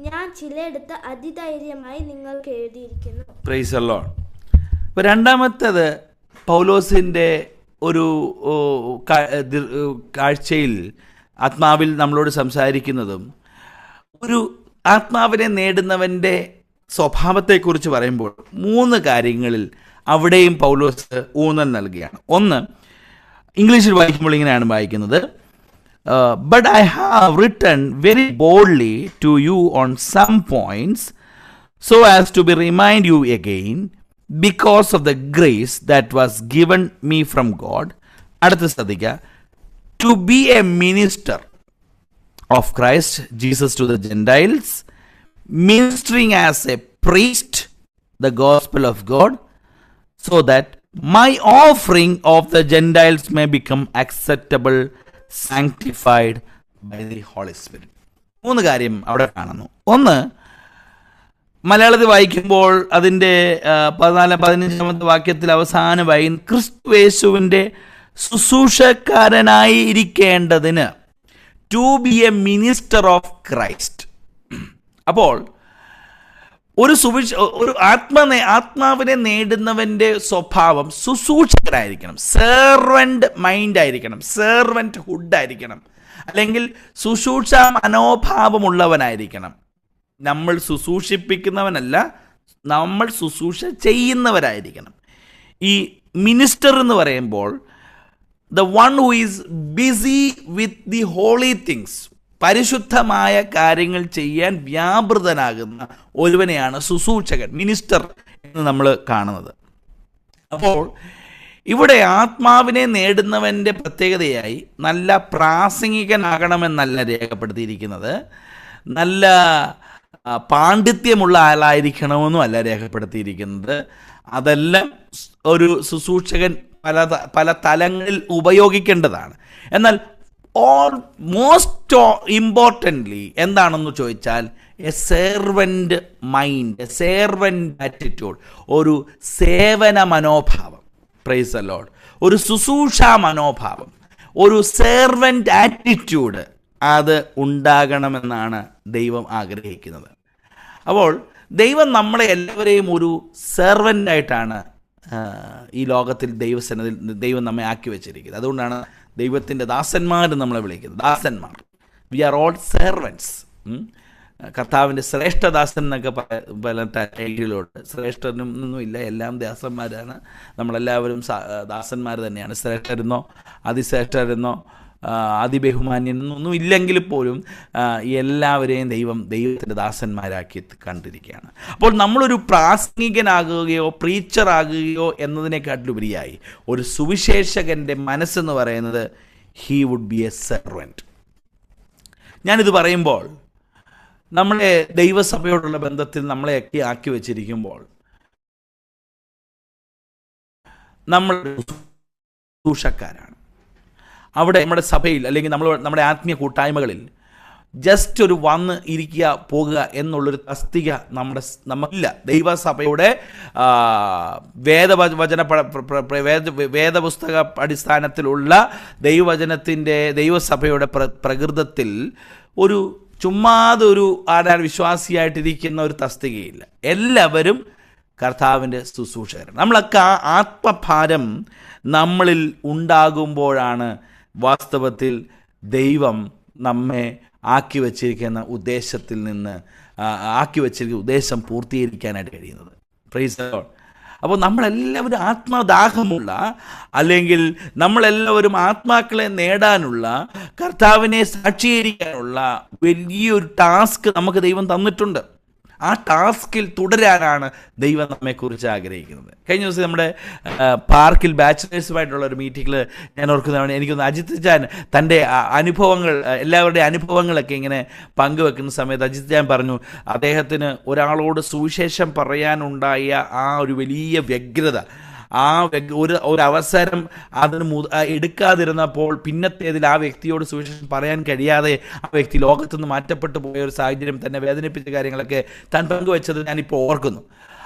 ഞാൻ ചിലയിടത്ത് അതിധൈര്യമായി നിങ്ങൾക്ക് എഴുതിയിരിക്കുന്നു. Price the Lord. ഇപ്പോൾ 2-മത്തേത് പൗലോസിൻ്റെ ഒരു കാഴ്ചയിൽ ആത്മാവിൽ നമ്മളോട് സംസാരിക്കുന്നതും ഒരു ആത്മാവിനെ നേടുന്നവൻ്റെ സ്വഭാവത്തെക്കുറിച്ച് പറയുമ്പോൾ 3 കാര്യങ്ങളിൽ അവിടെയും പൗലോസ് ഊന്നൽ നൽകുകയാണ്. ഒന്ന്, ഇംഗ്ലീഷിൽ വായിക്കുമ്പോൾ ഇങ്ങനെയാണ് വായിക്കുന്നത്: But I have written very boldly to you on some points, so as to remind you again, because of the grace that was given me from God. അടുത്ത ശ്രദ്ധിക്കുക: to be a minister of Christ Jesus to the Gentiles, ministering as a priest the gospel of God, so that my offering of the Gentiles may become acceptable, sanctified by the Holy Spirit. 3 കാര്യം അവിടെ കാണുന്നു. ഒന്ന്, മലയാളത്തിൽ വായിക്കുമ്പോൾ അതിൻ്റെ 14-15 വാക്യത്തിൽ അവസാനം വായിക്കുന്ന ക്രിസ്തുയേശുവിൻ്റെ ശുശ്രൂഷക്കാരനായി ഇരിക്കേണ്ടതിന്, to be a minister of Christ. അപ്പോൾ ഒരു ആത്മാവിനെ നേടുന്നവൻ്റെ സ്വഭാവം ശുശ്രൂഷകരായിരിക്കണം, സെർവൻ്റ് മൈൻഡ് ആയിരിക്കണം, സെർവൻ്റ് ഹുഡ് ആയിരിക്കണം, അല്ലെങ്കിൽ ശുശ്രൂഷ മനോഭാവമുള്ളവനായിരിക്കണം. നമ്മൾ ശുശ്രൂഷിപ്പിക്കുന്നവനല്ല, നമ്മൾ ശുശ്രൂഷ ചെയ്യുന്നവരായിരിക്കണം. ഈ മിനിസ്റ്റർ എന്ന് പറയുമ്പോൾ the one who is busy with the holy things, പരിശുദ്ധമായ കാര്യങ്ങൾ ചെയ്യാൻ വ്യാപൃതനാകുന്ന ഒരുവനെയാണ് ശുശ്രൂഷകൻ, മിനിസ്റ്റർ എന്ന് നമ്മൾ കാണുന്നത്. അപ്പോൾ ഇവിടെ ആത്മാവിനെ നേടുന്നവൻ്റെ പ്രത്യേകതയായി നല്ല പ്രാസംഗികനാകണമെന്നല്ല രേഖപ്പെടുത്തിയിരിക്കുന്നത്, നല്ല പാണ്ഡിത്യമുള്ള ആളായിരിക്കണമെന്നും അല്ല രേഖപ്പെടുത്തിയിരിക്കുന്നത്. അതെല്ലാം ഒരു ശുശ്രൂഷകൻ പല തലങ്ങളിൽ ഉപയോഗിക്കേണ്ടതാണ്. എന്നാൽ മോസ്റ്റ് ഇമ്പോർട്ടൻ്റ്ലി എന്താണെന്ന് ചോദിച്ചാൽ A servant mind, A servant attitude, ഒരു സേവന മനോഭാവം, പ്രൈസ് ദി ലോർഡ്, ഒരു ശുശ്രൂഷ മനോഭാവം, ഒരു സെർവൻ്റ് ആറ്റിറ്റ്യൂഡ് അത് ഉണ്ടാകണമെന്നാണ് ദൈവം ആഗ്രഹിക്കുന്നത്. അപ്പോൾ ദൈവം നമ്മളെ എല്ലാവരെയും ഒരു സെർവൻ്റായിട്ടാണ് ഈ ലോകത്തിൽ ദൈവം നമ്മെ ആക്കി വെച്ചിരിക്കുന്നത്. അതുകൊണ്ടാണ് ദൈവത്തിൻ്റെ ദാസന്മാർ നമ്മളെ വിളിക്കുന്നത്, ദാസന്മാർ. We are all servants. കർത്താവിൻ്റെ ശ്രേഷ്ഠദാസൻ എന്നൊക്കെ പല ടൈറ്റിലോട്ട്, ശ്രേഷ്ഠനൊന്നും ഇല്ല, എല്ലാം ദാസന്മാരാണ്. നമ്മളെല്ലാവരും ദാസന്മാർ തന്നെയാണ്. ശ്രേഷ്ഠരെന്നോ അതിശ്രേഷ്ഠരെന്നോ അതിബഹുമാന്യനൊന്നും ഇല്ലെങ്കിൽ പോലും എല്ലാവരെയും ദൈവത്തിൻ്റെ ദാസന്മാരാക്കി കണ്ടിരിക്കുകയാണ്. അപ്പോൾ നമ്മളൊരു പ്രാസംഗികനാകുകയോ പ്രീച്ചറാകുകയോ എന്നതിനെക്കാട്ടിലുപരിയായി ഒരു സുവിശേഷകൻ്റെ മനസ്സെന്ന് പറയുന്നത് he would be a servant. ഞാനിത് പറയുമ്പോൾ നമ്മളെ ദൈവസഭയോടുള്ള ബന്ധത്തിൽ നമ്മളെയൊക്കെ ആക്കി വച്ചിരിക്കുമ്പോൾ നമ്മൾ ശുശ്രൂഷക്കാരാണ്. അവിടെ നമ്മുടെ സഭയിൽ അല്ലെങ്കിൽ നമ്മുടെ ആത്മീയ കൂട്ടായ്മകളിൽ ജസ്റ്റ് ഒരു വന്ന് ഇരിക്കുക പോകുക എന്നുള്ളൊരു തസ്തിക നമുക്കില്ല. ദൈവസഭയുടെ വേദപുസ്തക അടിസ്ഥാനത്തിലുള്ള ദൈവസഭയുടെ പ്രകൃതത്തിൽ ഒരു ചുമ്മാതൊരു ആരാണ് വിശ്വാസിയായിട്ടിരിക്കുന്ന ഒരു തസ്തികയില്ല. എല്ലാവരും കർത്താവിൻ്റെ ശുശ്രൂഷകരാണ്. നമ്മളൊക്കെ ആ ആത്മഭാരം നമ്മളിൽ ഉണ്ടാകുമ്പോഴാണ് വാസ്തവത്തിൽ ദൈവം നമ്മെ ആക്കി വച്ചിരിക്കുന്ന ഉദ്ദേശം പൂർത്തീകരിക്കാനായിട്ട് കഴിയുന്നത്. Price the lord. അപ്പോൾ നമ്മളെല്ലാവരും ആത്മദാഹമുള്ള, അല്ലെങ്കിൽ നമ്മളെല്ലാവരും ആത്മാക്കളെ നേടാനുള്ള, കർത്താവിനെ സാക്ഷീകരിക്കാനുള്ള വലിയൊരു ടാസ്ക് നമുക്ക് ദൈവം തന്നിട്ടുണ്ട്. ആ ടാസ്കിൽ തുടരാനാണ് ദൈവം നമ്മെക്കുറിച്ച് ആഗ്രഹിക്കുന്നത്. കഴിഞ്ഞ ദിവസം നമ്മുടെ പാർക്കിൽ ബാച്ചിലേഴ്സുമായിട്ടുള്ള ഒരു മീറ്റിങ്ങിൽ ഞാൻ ഓർക്കുന്നതാണ്, എനിക്കൊന്ന് അജിത് ജാൻ തൻ്റെ അനുഭവങ്ങൾ, എല്ലാവരുടെയും അനുഭവങ്ങളൊക്കെ ഇങ്ങനെ പങ്കുവെക്കുന്ന സമയത്ത് അജിത് ജാൻ പറഞ്ഞു, അദ്ദേഹത്തിന് ഒരാളോട് സുവിശേഷം പറയാനുണ്ടായ ആ ഒരു വലിയ വ്യഗ്രത, ഒരു അവസരം അതിന് എടുക്കാതിരുന്നപ്പോൾ പിന്നത്തേതിൽ ആ വ്യക്തിയോട് സുവിശേഷം പറയാൻ കഴിയാതെ ആ വ്യക്തി ലോകത്തുനിന്ന് മാറ്റപ്പെട്ടു പോയ ഒരു സാഹചര്യം, തന്നെ വേദനിപ്പിച്ച കാര്യങ്ങളൊക്കെ താൻ പങ്കുവെച്ചത് ഞാനിപ്പോൾ ഓർക്കുന്നു.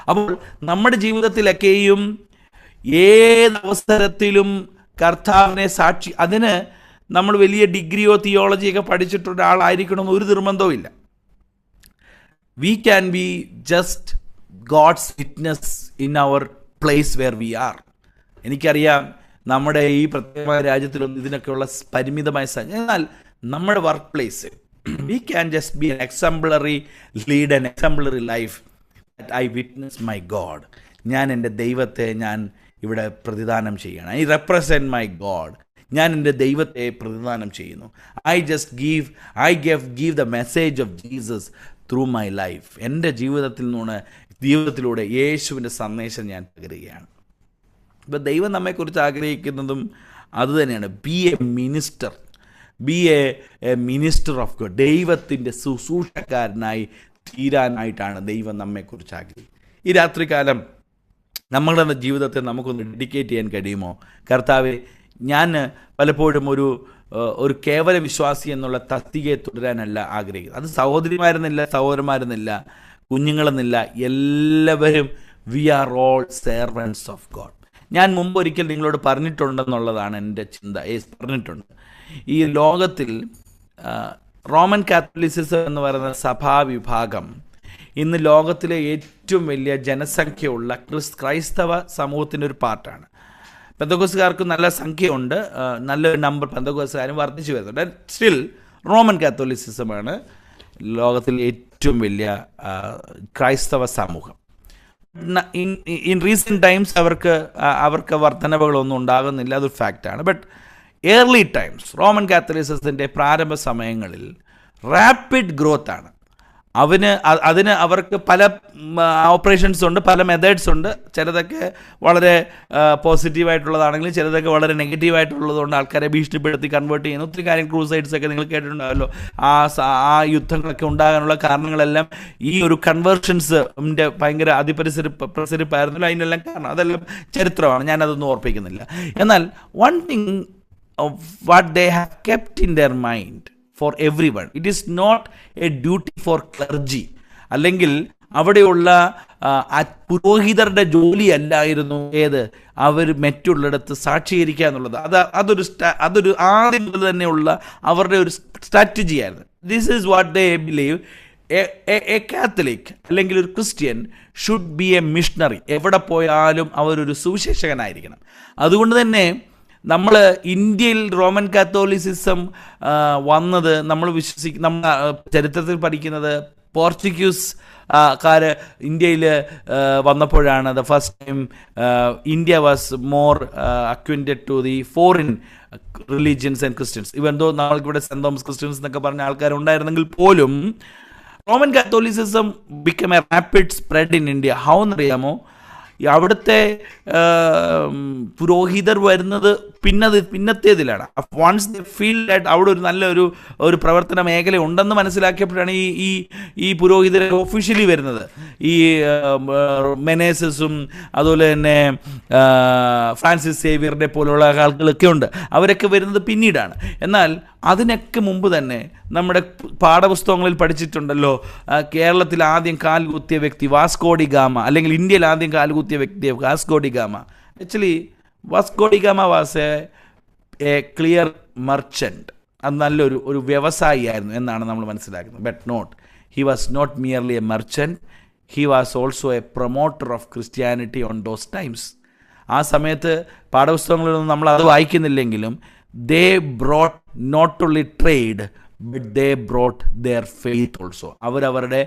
അപ്പോൾ നമ്മുടെ ജീവിതത്തിലൊക്കെയും ഏതവസരത്തിലും കർത്താവിനെ അതിന് നമ്മൾ വലിയ ഡിഗ്രിയോ തിയോളജിയൊക്കെ പഠിച്ചിട്ടുള്ള ആളായിരിക്കണമെന്ന് ഒരു നിർബന്ധവും ഇല്ല. We can be just God's witness in our place where we are. എനിക്കറിയാം നമ്മുടെ ഈ പ്രത്യേക രാജ്യത്തിലൊന്നും ഇതിനൊക്കെയുള്ള പരിമിതമായ എന്നാൽ നമ്മുടെ work place we can just be lead an exemplary life. I witness my God. ഞാൻ എൻ്റെ ദൈവത്തെ ഞാൻ ഇവിടെ പ്രതിദാനം ചെയ്യണം. I represent my God. ഞാൻ എൻ്റെ ദൈവത്തെ പ്രതിദാനം ചെയ്യുന്നു. I give the message of Jesus through my life. എൻ്റെ ജീവിതത്തിലൂടെ യേശുവിൻ്റെ സന്ദേശം ഞാൻ പകരുകയാണ്. ഇപ്പോൾ ദൈവം നമ്മെക്കുറിച്ച് ആഗ്രഹിക്കുന്നതും അതുതന്നെയാണ്. B a minister of God. ദൈവത്തിൻ്റെ ശുശ്രൂഷക്കാരനായി തീരാനായിട്ടാണ് ദൈവം നമ്മെക്കുറിച്ച് ആഗ്രഹിക്കുന്നത്. ഈ രാത്രികാലം നമ്മളുടെ ജീവിതത്തെ നമുക്കൊന്ന് ഡെഡിക്കേറ്റ് ചെയ്യാൻ കഴിയുമോ? കർത്താവെ, ഞാൻ പലപ്പോഴും ഒരു കേവല വിശ്വാസി എന്നുള്ള തസ്തികയെ തുടരാനല്ല ആഗ്രഹിക്കുന്നത്. അത് സഹോദരന്മാരെന്നില്ല, കുഞ്ഞുങ്ങളെന്നില്ല, എല്ലാവരും we are all servants of God. ഞാൻ മുമ്പ് ഒരിക്കൽ നിങ്ങളോട് പറഞ്ഞിട്ടുണ്ടെന്നുള്ളതാണ് എൻ്റെ ചിന്ത. പറഞ്ഞിട്ടുണ്ട്, ഈ ലോകത്തിൽ റോമൻ കാത്തലിസിസം എന്ന് പറയുന്ന സഭാവിഭാഗം ഇന്ന് ലോകത്തിലെ ഏറ്റവും വലിയ ജനസംഖ്യയുള്ള ക്രൈസ്തവ സമൂഹത്തിൻ്റെ ഒരു പാർട്ടാണ്. പെന്തക്കോസ്തുകാർക്ക് നല്ല സംഖ്യയുണ്ട്, നല്ലൊരു നമ്പർ പെന്തക്കോസ്തുകാരും വർദ്ധിച്ചു വരുന്നുണ്ട്. സ്റ്റിൽ റോമൻ കാത്തോലിസിസമാണ് ലോകത്തിൽ ഏറ്റവും വലിയ ക്രൈസ്തവ സമൂഹം. ഇൻ റീസെൻറ്റ് ടൈംസ് അവർക്ക് വർധനവുകളൊന്നും ഉണ്ടാകുന്നില്ല, അതൊരു ഫാക്റ്റാണ്. ബട്ട് ഏർലി ടൈംസ് റോമൻ കാത്തലിസിസത്തിൻ്റെ പ്രാരംഭ സമയങ്ങളിൽ റാപ്പിഡ് ഗ്രോത്താണ്. അതിന് അവർക്ക് പല ഓപ്പറേഷൻസ് ഉണ്ട്, പല മെത്തേഡ്സ് ഉണ്ട്. ചിലതൊക്കെ വളരെ പോസിറ്റീവായിട്ടുള്ളതാണെങ്കിലും ചിലതൊക്കെ വളരെ നെഗറ്റീവായിട്ടുള്ളതുകൊണ്ട് ആൾക്കാരെ ഭീഷണിപ്പെടുത്തി കൺവേർട്ട് ചെയ്യുന്ന ഒത്തിരി കാര്യം, ക്രൂസൈഡ്സ് ഒക്കെ നിങ്ങൾ കേട്ടിട്ടുണ്ടാവല്ലോ. ആ യുദ്ധങ്ങളൊക്കെ ഉണ്ടാകാനുള്ള കാരണങ്ങളെല്ലാം ഈ ഒരു കൺവേർഷൻസിൻ്റെ ഭയങ്കര പ്രസരിപ്പായിരുന്നല്ലോ. അതിനെല്ലാം കാരണം അതെല്ലാം ചരിത്രമാണ്, ഞാനതൊന്നും ഓർപ്പിക്കുന്നില്ല. എന്നാൽ one thing what they have kept in their mind for everyone, it is not a duty for clergy, അല്ലെങ്കിൽ അവിടെയുള്ള പുരോഹിതരുടെ ജോലി അല്ലായിരുന്നു അവർ മറ്റുള്ളിടത്ത് സാക്ഷീകരിക്കുക എന്നുള്ളത്. അതൊരു ആദ്യം മുതൽ തന്നെയുള്ള അവരുടെ ഒരു സ്ട്രാറ്റജി ആയിരുന്നു. This is what they believe. A Catholic അല്ലെങ്കിൽ ഒരു Christian should be A missionary. എവിടെ പോയാലും അവരൊരു സുവിശേഷകനായിരിക്കണം. അതുകൊണ്ട് തന്നെ നമ്മൾ ഇന്ത്യയിൽ റോമൻ കാത്തോലിസിസം വന്നത് നമ്മൾ ചരിത്രത്തിൽ പഠിക്കുന്നത് പോർച്ചുഗീസ് ഇന്ത്യയിൽ വന്നപ്പോഴാണ്. The first time India was more acquainted to the foreign religions and Christians. Even though നമ്മൾക്കിവിടെ സെൻറ് തോമസ് ക്രിസ്ത്യൻസ് എന്നൊക്കെ പറഞ്ഞ ആൾക്കാരുണ്ടായിരുന്നെങ്കിൽ പോലും Roman Catholicism become a rapid spread in India. How എന്നറിയാമോ? അവിടുത്തെ പുരോഹിതർ വരുന്നത് പിന്നത്തേതിലാണ്. വൺസ് ദ ഫീൽ ദാറ്റ് അവിടെ ഒരു നല്ലൊരു പ്രവർത്തന മേഖല ഉണ്ടെന്ന് മനസ്സിലാക്കിയപ്പോഴാണ് ഈ പുരോഹിതരെ ഒഫീഷ്യലി വരുന്നത്. ഈ മെനേസസും അതുപോലെ തന്നെ ഫ്രാൻസിസ് സേവിയറിനെ പോലുള്ള ആളുകളൊക്കെ ഉണ്ട്. അവരൊക്കെ വരുന്നത് പിന്നീടാണ്. എന്നാൽ അതിനൊക്കെ മുമ്പ് തന്നെ നമ്മുടെ പാഠപുസ്തകങ്ങളിൽ പഠിച്ചിട്ടുണ്ടല്ലോ, കേരളത്തിൽ ആദ്യം കാൽകുത്തിയ വ്യക്തി വാസ്കോ ഡി ഗാമ, അല്ലെങ്കിൽ ഇന്ത്യയിൽ ആദ്യം കാൽകുത്തിയ വ്യക്തി Vasco da Gama. Actually Vasco da Gama was a clear merchant. അത് നല്ലൊരു വ്യവസായിയായിരുന്നു എന്നാണ് നമ്മൾ മനസ്സിലാക്കുന്നത്. But he was not merely a merchant, he was also a promoter of Christianity on those times. ആ സമയത്ത് പാഠപുസ്തകങ്ങളിലൊന്നും നമ്മൾ അത് വായിക്കുന്നില്ലെങ്കിലും they brought not only trade but they brought their faith also. അവരവരുടെ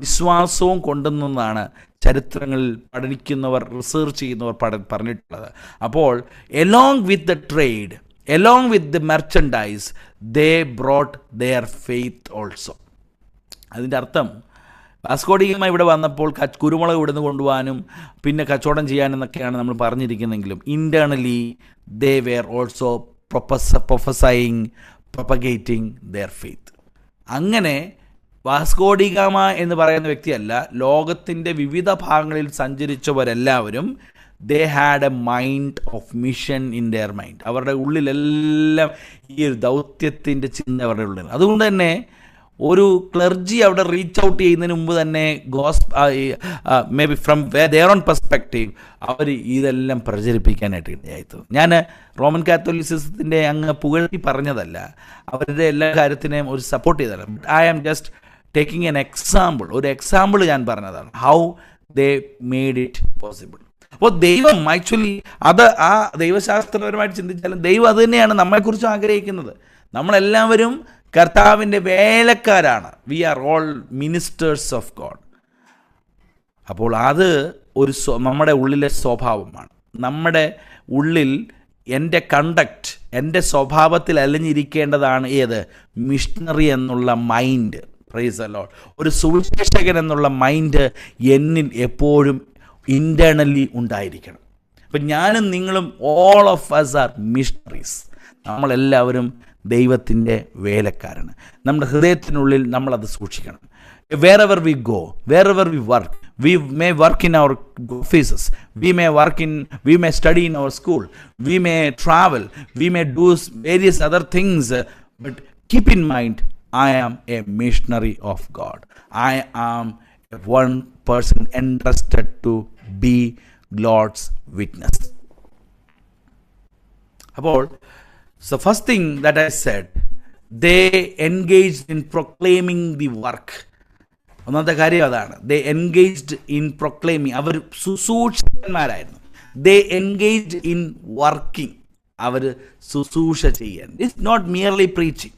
വിശ്വാസവും കൊണ്ടുവന്നാണ് ചരിത്രങ്ങളിൽ പഠിക്കുന്നവർ, റിസർച്ച് ചെയ്യുന്നവർ പറഞ്ഞിട്ടുള്ളത്. അപ്പോൾ along with the trade, along with the merchandise, they brought their faith also. അതിൻ്റെ അർത്ഥം വാസ്കോ ഡി ഗാമ ഇവിടെ വന്നപ്പോൾ കുരുമുളക് ഇവിടുന്ന് കൊണ്ടുപോകാനും പിന്നെ കച്ചവടം ചെയ്യാനെന്നൊക്കെയാണ് നമ്മൾ പറഞ്ഞിരിക്കുന്നെങ്കിലും internally they were also prophesying, propagating their faith. അങ്ങനെ വാസ്കോ ഡി ഗാമ എന്ന് പറയുന്ന വ്യക്തിയല്ല, ലോകത്തിൻ്റെ വിവിധ ഭാഗങ്ങളിൽ സഞ്ചരിച്ചവരെല്ലാവരും they had a mind of mission in their mind. അവരുടെ ഉള്ളിലെല്ലാം ഈ ഒരു ദൗത്യത്തിൻ്റെ ചിന്ത അവരുടെ ഉള്ളിൽ. അതുകൊണ്ട് തന്നെ ഒരു ക്ലർജി അവിടെ റീച്ച് ഔട്ട് ചെയ്യുന്നതിന് മുമ്പ് തന്നെ maybe from their own perspective അവർ ഇതെല്ലാം പ്രചരിപ്പിക്കാനായിട്ട് ഇടയായിത്തീർന്നു. ഞാൻ റോമൻ കാത്തോലിസിസത്തിൻ്റെ അങ്ങ് പുകഴ്ത്തി പറഞ്ഞതല്ല, അവരുടെ എല്ലാ കാര്യത്തിനെയും ഒരു സപ്പോർട്ട് ചെയ്തല്ല. I am just taking an example. ഒരു എക്സാമ്പിൾ ഞാൻ പറഞ്ഞതാണ്, how they made it possible. അപ്പോൾ ദൈവം ആക്ച്വലി ആ ദൈവശാസ്ത്രപരമായിട്ട് ചിന്തിച്ചാലും ദൈവം അത് തന്നെയാണ് നമ്മളെക്കുറിച്ച് ആഗ്രഹിക്കുന്നത്. നമ്മളെല്ലാവരും കർത്താവിൻ്റെ വേലക്കാരാണ്. We are all ministers of God. അപ്പോൾ അത് നമ്മുടെ ഉള്ളിലെ സ്വഭാവമാണ്. നമ്മുടെ ഉള്ളിൽ എൻ്റെ കണ്ടക്റ്റ്, എൻ്റെ സ്വഭാവത്തിൽ അലിഞ്ഞിരിക്കേണ്ടതാണ് മിഷണറി എന്നുള്ള മൈൻഡ്. Price the Lord. ഒരു സുവിശേഷകൻ എന്നുള്ള മൈൻഡ് എന്നിൽ എപ്പോഴും ഇൻറ്റേർണലി ഉണ്ടായിരിക്കണം. അപ്പം ഞാനും നിങ്ങളും all of us are missionaries. നമ്മളെല്ലാവരും ദൈവത്തിൻ്റെ വേലക്കാരാണ്. നമ്മുടെ ഹൃദയത്തിനുള്ളിൽ നമ്മളത് സൂക്ഷിക്കണം. wherever we go, wherever we work, we may work in our offices, we may study in our school, we may travel, we may do various other things, but keep in mind, I am a missionary of God. I am one person entrusted to be Lord's witness. അപ്പോൾ so first thing that I said, they engaged in proclaiming the work. ഒന്നാമത്തെ കാര്യം അതാണ്, they engaged in proclaiming. Our ശുശ്രൂഷകന്മാരായിരുന്നു. they engaged in working. അവർ ശുശ്രൂഷ ചെയ്യാൻ. It's not merely preaching.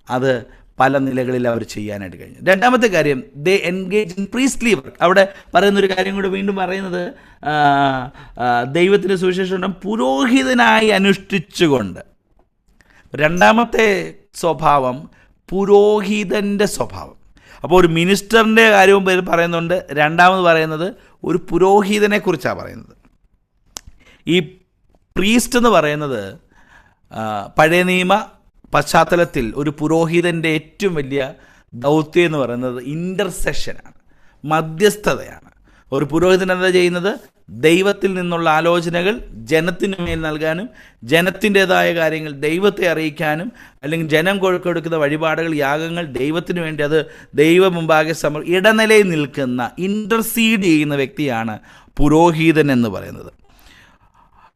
അത് പല നിലകളിൽ അവർ ചെയ്യാനായിട്ട് കഴിഞ്ഞു. രണ്ടാമത്തെ കാര്യം, they engaged in priestly work. അവിടെ പറയുന്നൊരു കാര്യം കൂടെ വീണ്ടും പറയുന്നത്, ദൈവത്തിൻ്റെ സുവിശേഷം പുരോഹിതനായി അനുഷ്ഠിച്ചുകൊണ്ട്. രണ്ടാമത്തെ സ്വഭാവം പുരോഹിതൻ്റെ സ്വഭാവം. അപ്പോൾ ഒരു മിനിസ്റ്ററിൻ്റെ കാര്യവും പറയുന്നുണ്ട്. രണ്ടാമത് പറയുന്നത് ഒരു പുരോഹിതനെ കുറിച്ചാണ് പറയുന്നത്. ഈ പ്രീസ്റ്റ് എന്ന് പറയുന്നത് പഴയ നിയമ പശ്ചാത്തലത്തിൽ ഒരു പുരോഹിതൻ്റെ ഏറ്റവും വലിയ ദൗത്യം എന്ന് പറയുന്നത് ഇൻ്റർസെഷനാണ്, മധ്യസ്ഥതയാണ്. ഒരു പുരോഹിതൻ എന്താ ചെയ്യുന്നത്? ദൈവത്തിൽ നിന്നുള്ള ആലോചനകൾ ജനത്തിനു മേൽ നൽകാനും ജനത്തിൻ്റെതായ കാര്യങ്ങൾ ദൈവത്തെ അറിയിക്കാനും, അല്ലെങ്കിൽ ജനം കൊടുക്കുന്ന വഴിപാടുകൾ, യാഗങ്ങൾ ദൈവത്തിന് വേണ്ടി അത് ദൈവം മുമ്പാകെ ഇടനിലയിൽ നിൽക്കുന്ന, ഇൻ്റർസീഡ് ചെയ്യുന്ന വ്യക്തിയാണ് പുരോഹിതൻ എന്ന് പറയുന്നത്.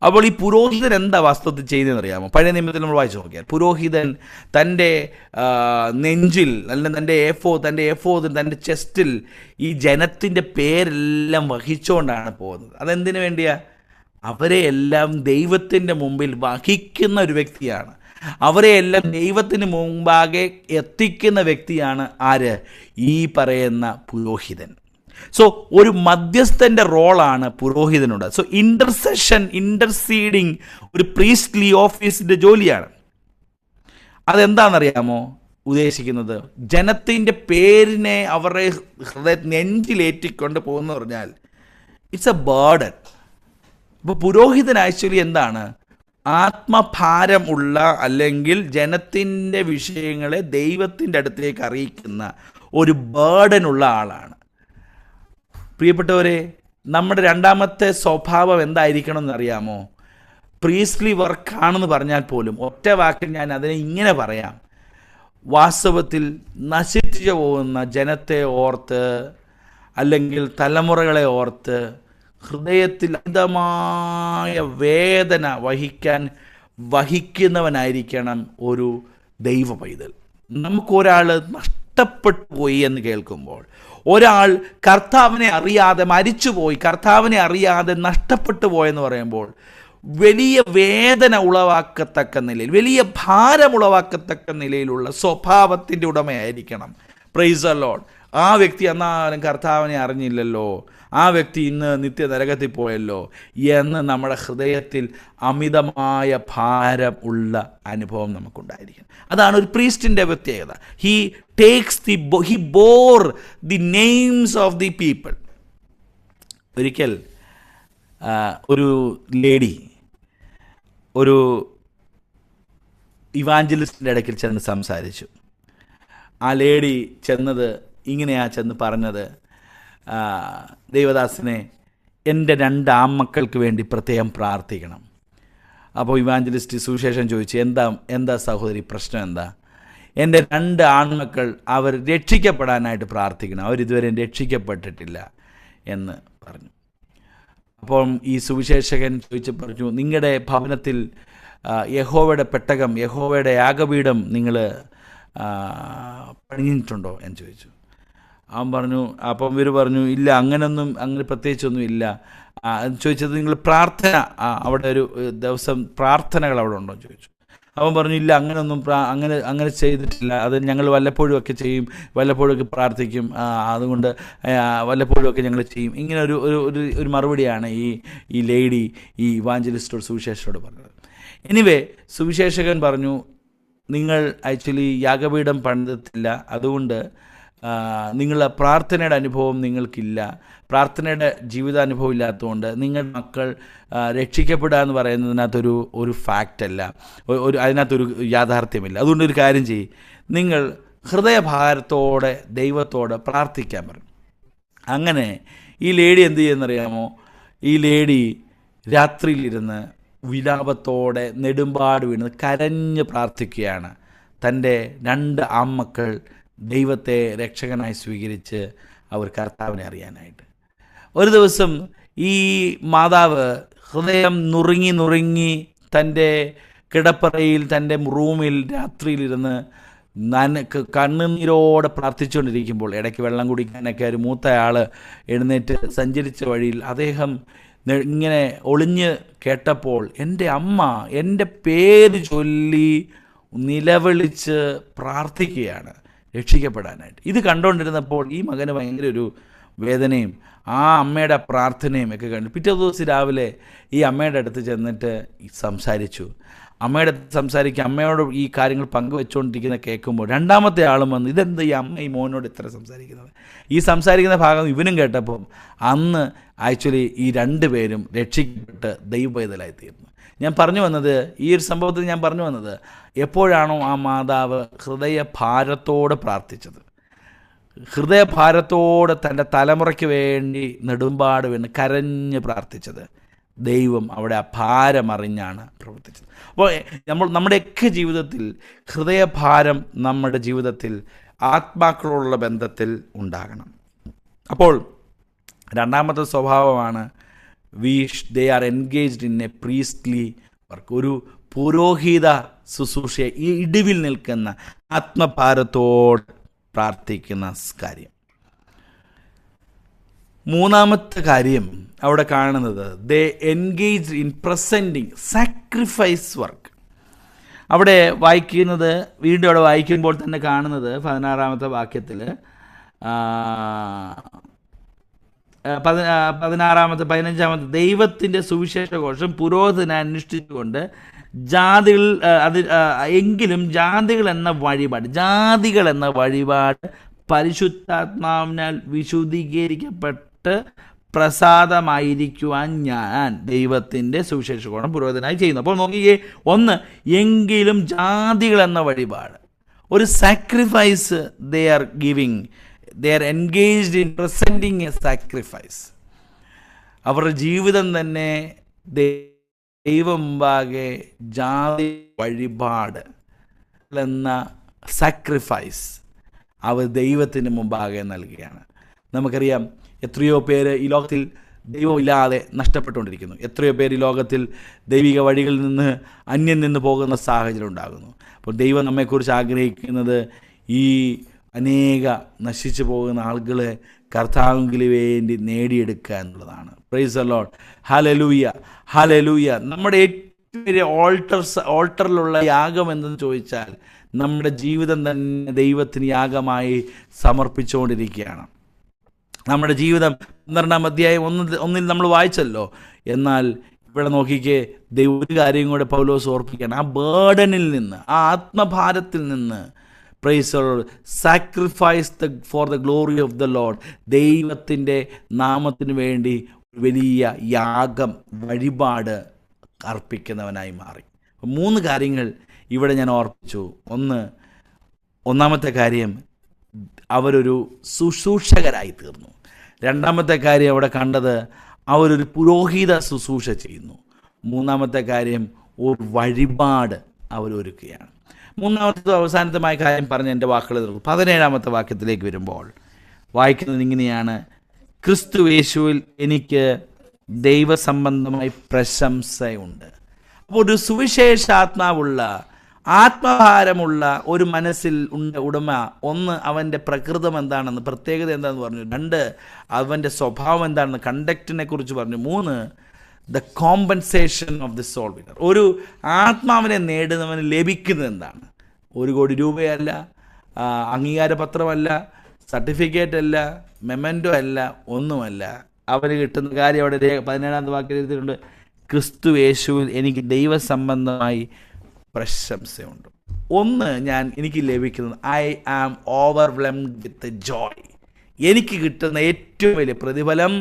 അപ്പോൾ ഈ പുരോഹിതൻ എന്താ വാസ്തവത്തിൽ ചെയ്യുന്നതെന്ന് അറിയാമോ? പഴയ നിയമത്തിൽ നമ്മൾ വായിച്ചു നോക്കിയാൽ പുരോഹിതൻ തൻ്റെ നെഞ്ചിൽ അല്ലെങ്കിൽ തൻ്റെ എഫോദിൽ തൻ്റെ ചെസ്റ്റിൽ ഈ ജനത്തിൻ്റെ പേരെല്ലാം വഹിച്ചുകൊണ്ടാണ് പോകുന്നത്. അതെന്തിനു വേണ്ടിയാ? അവരെ എല്ലാം ദൈവത്തിൻ്റെ മുമ്പിൽ വഹിക്കുന്ന ഒരു വ്യക്തിയാണ്. അവരെ എല്ലാം ദൈവത്തിന് മുമ്പാകെ എത്തിക്കുന്ന വ്യക്തിയാണ് ആര്? ഈ പറയുന്ന പുരോഹിതൻ. സോ ഒരു മധ്യസ്ഥൻ്റെ റോളാണ് പുരോഹിതനുണ്ട്. സോ ഇൻ്റർസീഡിങ് ഒരു പ്രീസ്റ്റ്ലി ഓഫീസിൻ്റെ ജോലിയാണ്. അതെന്താണെന്നറിയാമോ ഉദ്ദേശിക്കുന്നത്? ജനത്തിൻ്റെ പേരിനെ അവരുടെ നെഞ്ചിലേറ്റിക്കൊണ്ട് പോകുന്ന പറഞ്ഞാൽ ഇറ്റ്സ് എ ബേർഡൻ. അപ്പോൾ പുരോഹിതൻ ആക്ച്വലി എന്താണ്? ആത്മഭാരം ഉള്ള, അല്ലെങ്കിൽ ജനത്തിൻ്റെ വിഷയങ്ങളെ ദൈവത്തിൻ്റെ അടുത്തേക്ക് അറിയിക്കുന്ന ഒരു ബേർഡനുള്ള ആളാണ്. പ്രിയപ്പെട്ടവരെ, നമ്മുടെ രണ്ടാമത്തെ സ്വഭാവം എന്തായിരിക്കണം എന്നറിയാമോ? പ്രീസ്റ്റ്ലി വർക്കാണെന്ന് പറഞ്ഞാൽ പോലും ഒറ്റ വാക്കിൽ ഞാൻ അതിനെ ഇങ്ങനെ പറയാം: വാസ്തവത്തിൽ നശിച്ചു പോകുന്ന ജനത്തെ ഓർത്ത്, അല്ലെങ്കിൽ തലമുറകളെ ഓർത്ത് ഹൃദയത്തിൽ അമിതമായ വേദന വഹിക്കുന്നവനായിരിക്കണം ഒരു ദൈവ പൈതൽ. നമുക്കൊരാൾ നഷ്ടപ്പെട്ടു പോയി എന്ന് കേൾക്കുമ്പോൾ, ഒരാൾ കർത്താവിനെ അറിയാതെ മരിച്ചുപോയി, കർത്താവിനെ അറിയാതെ നഷ്ടപ്പെട്ടു പോയെന്ന് പറയുമ്പോൾ വലിയ വേദന ഉളവാക്കത്തക്ക നിലയിൽ, വലിയ ഭാരം ഉളവാക്കത്തക്ക നിലയിലുള്ള സ്വഭാവത്തിൻ്റെ ഉടമയായിരിക്കണം. Price the Lord. ആ വ്യക്തി എന്നാലും കർത്താവിനെ അറിഞ്ഞില്ലല്ലോ, ആ വ്യക്തി ഇന്ന് നിത്യ നരകത്തിൽ പോയല്ലോ എന്ന് നമ്മുടെ ഹൃദയത്തിൽ അമിതമായ ഭാരം ഉള്ള അനുഭവം നമുക്കുണ്ടായിരിക്കും. അതാണ് ഒരു പ്രീസ്റ്റിൻ്റെ പ്രത്യേകത. He bore the names of the people. ഒരിക്കൽ ഒരു ലേഡി ഒരു ഇവാഞ്ചലിസ്റ്റിൻ്റെ ഇടയ്ക്കിൽ ചെന്ന് സംസാരിച്ചു. ആ ലേഡി ചെന്ന് പറഞ്ഞത്, ദൈവദാസനെ, എൻ്റെ 2 ആൺമക്കൾക്ക് വേണ്ടി പ്രത്യേകം പ്രാർത്ഥിക്കണം. അപ്പോൾ ഇവാഞ്ചലിസ്റ്റ് സുവിശേഷം ചോദിച്ചു, എന്താ സഹോദരി പ്രശ്നം എന്താ? എൻ്റെ 2 ആൺമക്കൾ അവർ രക്ഷിക്കപ്പെടാനായിട്ട് പ്രാർത്ഥിക്കണം, അവരിതുവരെ രക്ഷിക്കപ്പെട്ടിട്ടില്ല എന്ന് പറഞ്ഞു. അപ്പം ഈ സുവിശേഷകൻ പറഞ്ഞു, നിങ്ങളുടെ ഭവനത്തിൽ യഹോവയുടെ പെട്ടകം, യഹോവയുടെ യാഗപീഠം നിങ്ങൾ പണിഞ്ഞിട്ടുണ്ടോ എന്ന് ചോദിച്ചു. അപ്പം ഇവർ പറഞ്ഞു, ഇല്ല, അങ്ങനെ പ്രത്യേകിച്ചൊന്നും ഇല്ല. ചോദിച്ചത്, നിങ്ങൾ പ്രാർത്ഥന അവിടെ ഒരു ദിവസം പ്രാർത്ഥനകൾ അവിടെ ഉണ്ടോ എന്ന് ചോദിച്ചു. അവൻ പറഞ്ഞു, ഇല്ല, അങ്ങനെ ചെയ്തിട്ടില്ല, അത് ഞങ്ങൾ വല്ലപ്പോഴും ഒക്കെ ചെയ്യും, വല്ലപ്പോഴും ഒക്കെ പ്രാർത്ഥിക്കും, അതുകൊണ്ട് വല്ലപ്പോഴും ഒക്കെ ഞങ്ങൾ ചെയ്യും. ഇങ്ങനെ ഒരു മറുപടിയാണ് ഈ ലേഡി ഈ ഇവാഞ്ചലിസ്റ്റോട് സുവിശേഷത്തോട് പറഞ്ഞത്. എനിവേ, സുവിശേഷകൻ പറഞ്ഞു, നിങ്ങൾ ആക്ച്വലി യാഗപീഠം പണിതിട്ടില്ല, അതുകൊണ്ട് നിങ്ങളുടെ പ്രാർത്ഥനയുടെ അനുഭവം നിങ്ങൾക്കില്ല, പ്രാർത്ഥനയുടെ ജീവിതാനുഭവം ഇല്ലാത്തതുകൊണ്ട് നിങ്ങളുടെ മക്കൾ രക്ഷിക്കപ്പെടുക എന്ന് പറയുന്നതിനകത്തൊരു ഫാക്റ്റല്ല, അതിനകത്തൊരു യാഥാർത്ഥ്യമില്ല. അതുകൊണ്ട് ഒരു കാര്യം ചെയ്യും, നിങ്ങൾ ഹൃദയഭാരത്തോടെ ദൈവത്തോട് പ്രാർത്ഥിക്കാൻ പറഞ്ഞു. അങ്ങനെ ഈ ലേഡി എന്ത് ചെയ്യുന്നറിയാമോ? ഈ ലേഡി രാത്രിയിലിരുന്ന് വിലാപത്തോടെ നെടുമ്പാട് വീണ് കരഞ്ഞ് പ്രാർത്ഥിക്കുകയാണ്. തൻ്റെ 2 ആൺമക്കൾ ദൈവത്തെ രക്ഷകനായി സ്വീകരിച്ച് അവർ കർത്താവിനെ അറിയാനായിട്ട്. ഒരു ദിവസം ഈ മാതാവ് ഹൃദയം നുറുങ്ങി തൻ്റെ കിടപ്പറയിൽ, തൻ്റെ റൂമിൽ രാത്രിയിലിരുന്ന് കണ്ണുനീരോടെ പ്രാർത്ഥിച്ചുകൊണ്ടിരിക്കുമ്പോൾ, ഇടയ്ക്ക് വെള്ളം കുടിക്കാനൊക്കെ ഒരു മൂത്തയാൾ എഴുന്നേറ്റ് സഞ്ചരിച്ച വഴിയിൽ അദ്ദേഹം ഇങ്ങനെ ഒളിഞ്ഞ് കേട്ടപ്പോൾ എൻ്റെ അമ്മ എൻ്റെ പേര് ചൊല്ലി നിലവിളിച്ച് പ്രാർത്ഥിക്കുകയാണ് രക്ഷിക്കപ്പെടാനായിട്ട്. ഇത് കണ്ടുകൊണ്ടിരുന്നപ്പോൾ ഈ മകന് ഭയങ്കര ഒരു വേദനയും ആ അമ്മയുടെ പ്രാർത്ഥനയും ഒക്കെ കണ്ടു. പിറ്റേ ദിവസം രാവിലെ ഈ അമ്മയുടെ അടുത്ത് ചെന്നിട്ട് സംസാരിച്ചു. അമ്മയുടെ അടുത്ത് സംസാരിക്കുക, അമ്മയോട് ഈ കാര്യങ്ങൾ പങ്കുവെച്ചുകൊണ്ടിരിക്കുന്ന കേൾക്കുമ്പോൾ രണ്ടാമത്തെ ആളും വന്ന്, ഇതെന്ത് ഈ അമ്മ ഈ മോനോട് ഇത്ര സംസാരിക്കുന്നത്? ഈ സംസാരിക്കുന്ന ഭാഗം ഇവനും കേട്ടപ്പോൾ അന്ന് ആക്ച്വലി ഈ രണ്ടുപേരും രക്ഷിക്കപ്പെട്ട് ദൈവവേദലായിത്തീർന്നു. ഞാൻ പറഞ്ഞു വന്നത്, ഈ ഒരു സംഭവത്തിൽ ഞാൻ പറഞ്ഞു വന്നത്, എപ്പോഴാണോ ആ മാതാവ് ഹൃദയഭാരത്തോടെ പ്രാർത്ഥിച്ചത്, ഹൃദയഭാരത്തോടെ തൻ്റെ തലമുറയ്ക്ക് വേണ്ടി നെടുമ്പാട് വീണ് കരഞ്ഞ് പ്രാർത്ഥിച്ചത്, ദൈവം അവിടെ ആ ഭാരമറിഞ്ഞാണ് പ്രവർത്തിച്ചത്. അപ്പോൾ നമ്മുടെയൊക്കെ ജീവിതത്തിൽ ഹൃദയഭാരം നമ്മുടെ ജീവിതത്തിൽ ആത്മാക്കളോടുള്ള ബന്ധത്തിൽ ഉണ്ടാകണം. അപ്പോൾ രണ്ടാമത്തെ സ്വഭാവമാണ് they are engaged in A Priestley work. ഒരു പുരോഹിത ശുശ്രൂഷയെ ഈ ഇടിവിൽ നിൽക്കുന്ന ആത്മഭാരത്തോട് പ്രാർത്ഥിക്കുന്ന കാര്യം. മൂന്നാമത്തെ കാര്യം അവിടെ കാണുന്നത്, they engage in presenting sacrifice work. അവിടെ വായിക്കുന്നത്, വീണ്ടും അവിടെ വായിക്കുമ്പോൾ തന്നെ കാണുന്നത് 16-ാമത്തെ വാക്യത്തിൽ 15-ാമത്തെ ദൈവത്തിൻ്റെ സുവിശേഷ ഘോഷം പുരോഹിതനെ അനുഷ്ഠിച്ചുകൊണ്ട് ജാതികൾ എങ്കിലും ജാതികൾ എന്ന വഴിപാട് പരിശുദ്ധാത്മാവിനാൽ വിശുദ്ധീകരിക്കപ്പെട്ട് പ്രസാദമായിരിക്കുവാൻ ഞാൻ ദൈവത്തിൻ്റെ സുവിശേഷ ഘോഷം പുരോഹിതനായി ചെയ്യുന്നു. അപ്പോൾ നോക്കിയേ, ഒന്ന്, എങ്കിലും ജാതികൾ എന്ന വഴിപാട്, ഒരു sacrifice they are giving, they are engaged in presenting A sacrifice. അവരുടെ ജീവിതം തന്നെ ദൈവം മുമ്പാകെ ജാതി വഴിപാട് എന്ന സാക്രിഫൈസ് അവർ ദൈവത്തിന് മുമ്പാകെ നൽകുകയാണ്. നമുക്കറിയാം, എത്രയോ പേര് ഈ ലോകത്തിൽ ദൈവമില്ലാതെ നഷ്ടപ്പെട്ടുകൊണ്ടിരിക്കുന്നു. എത്രയോ പേര് ഈ ലോകത്തിൽ ദൈവിക വഴികളിൽ നിന്ന് അന്യം നിന്ന് പോകുന്ന സാഹചര്യം ഉണ്ടാകുന്നു. അപ്പോൾ ദൈവം നമ്മെക്കുറിച്ച് ആഗ്രഹിക്കുന്നത് ഈ അനേക നശിച്ചു പോകുന്ന ആളുകളെ കർത്താവിന് വേണ്ടി നേടിയെടുക്കുക എന്നുള്ളതാണ്. Price the Lord. Hallelujah, hallelujah. നമ്മുടെ ഏറ്റവും വലിയ ഓൾട്ടറിലുള്ള യാഗം എന്തെന്ന് ചോദിച്ചാൽ നമ്മുടെ ജീവിതം തന്നെ ദൈവത്തിന് യാഗമായി സമർപ്പിച്ചുകൊണ്ടിരിക്കുകയാണ്. നമ്മുടെ ജീവിതം 12-ാം അധ്യായം 1 നമ്മൾ വായിച്ചല്ലോ. എന്നാൽ ഇവിടെ നോക്കിക്കേ, ഒരു കാര്യം കൂടെ പൗലോസ് ഓർപ്പിക്കുകയാണ്. ആ ബേർഡനിൽ നിന്ന്, ആ ആത്മഭാരത്തിൽ നിന്ന്, price the Lord, sacrifice for the glory of the Lord, ദൈവത്തിൻ്റെ നാമത്തിന് വേണ്ടി വലിയ യാഗം, വഴിപാട് അർപ്പിക്കുന്നവനായി മാറി. 3 കാര്യങ്ങൾ ഇവിടെ ഞാൻ ഓർപ്പിച്ചു. ഒന്നാമത്തെ കാര്യം, അവരൊരു ശുശ്രൂഷകരായി തീർന്നു. രണ്ടാമത്തെ കാര്യം അവിടെ കണ്ടത്, അവരൊരു പുരോഹിത ശുശ്രൂഷ ചെയ്യുന്നു. മൂന്നാമത്തെ കാര്യം, ഒരു വഴിപാട് അവരൊരുക്കുകയാണ്. മൂന്നാമത്തെ അവസാനത്തമായ കാര്യം പറഞ്ഞ് എൻ്റെ വാക്കുകൾ തീർക്കും. 17-ാമത്തെ വാക്യത്തിലേക്ക് വരുമ്പോൾ വായിക്കുന്നത് ഇങ്ങനെയാണ്, ക്രിസ്തു യേശുവിൽ എനിക്ക് ദൈവസംബന്ധമായി പ്രശംസയുണ്ട്. അപ്പോൾ ഒരു സുവിശേഷാത്മാവുള്ള, ആത്മഭാരമുള്ള ഒരു മനസ്സിൽ ഉടമ, ഒന്ന്, അവൻ്റെ പ്രകൃതം എന്താണെന്ന്, പ്രത്യേകത എന്താണെന്ന് പറഞ്ഞു. 2, അവൻ്റെ സ്വഭാവം എന്താണെന്ന്, കണ്ടക്റ്റിനെ കുറിച്ച് പറഞ്ഞു. 3, the compensation of the soul winner. ഒരു ആത്മാവിനെ നേടുന്നവന് ലഭിക്കുന്നത് എന്താണ്? 1 കോടി രൂപയല്ല, അംഗീകാരപത്രമല്ല, സർട്ടിഫിക്കറ്റ് അല്ല, മെമൻറ്റോ അല്ല, ഒന്നുമല്ല. അവന് കിട്ടുന്ന കാര്യം അവിടെ 17-ാമത്തെ വാക്യം എഴുതിയിട്ടുണ്ട്, ക്രിസ്തു യേശുവിൽ എനിക്ക് ദൈവസംബന്ധമായി പ്രശംസയുണ്ട്. എനിക്ക് ലഭിക്കുന്നത്, I am overwhelmed with joy. എനിക്ക് കിട്ടുന്ന ഏറ്റവും വലിയ പ്രതിഫലം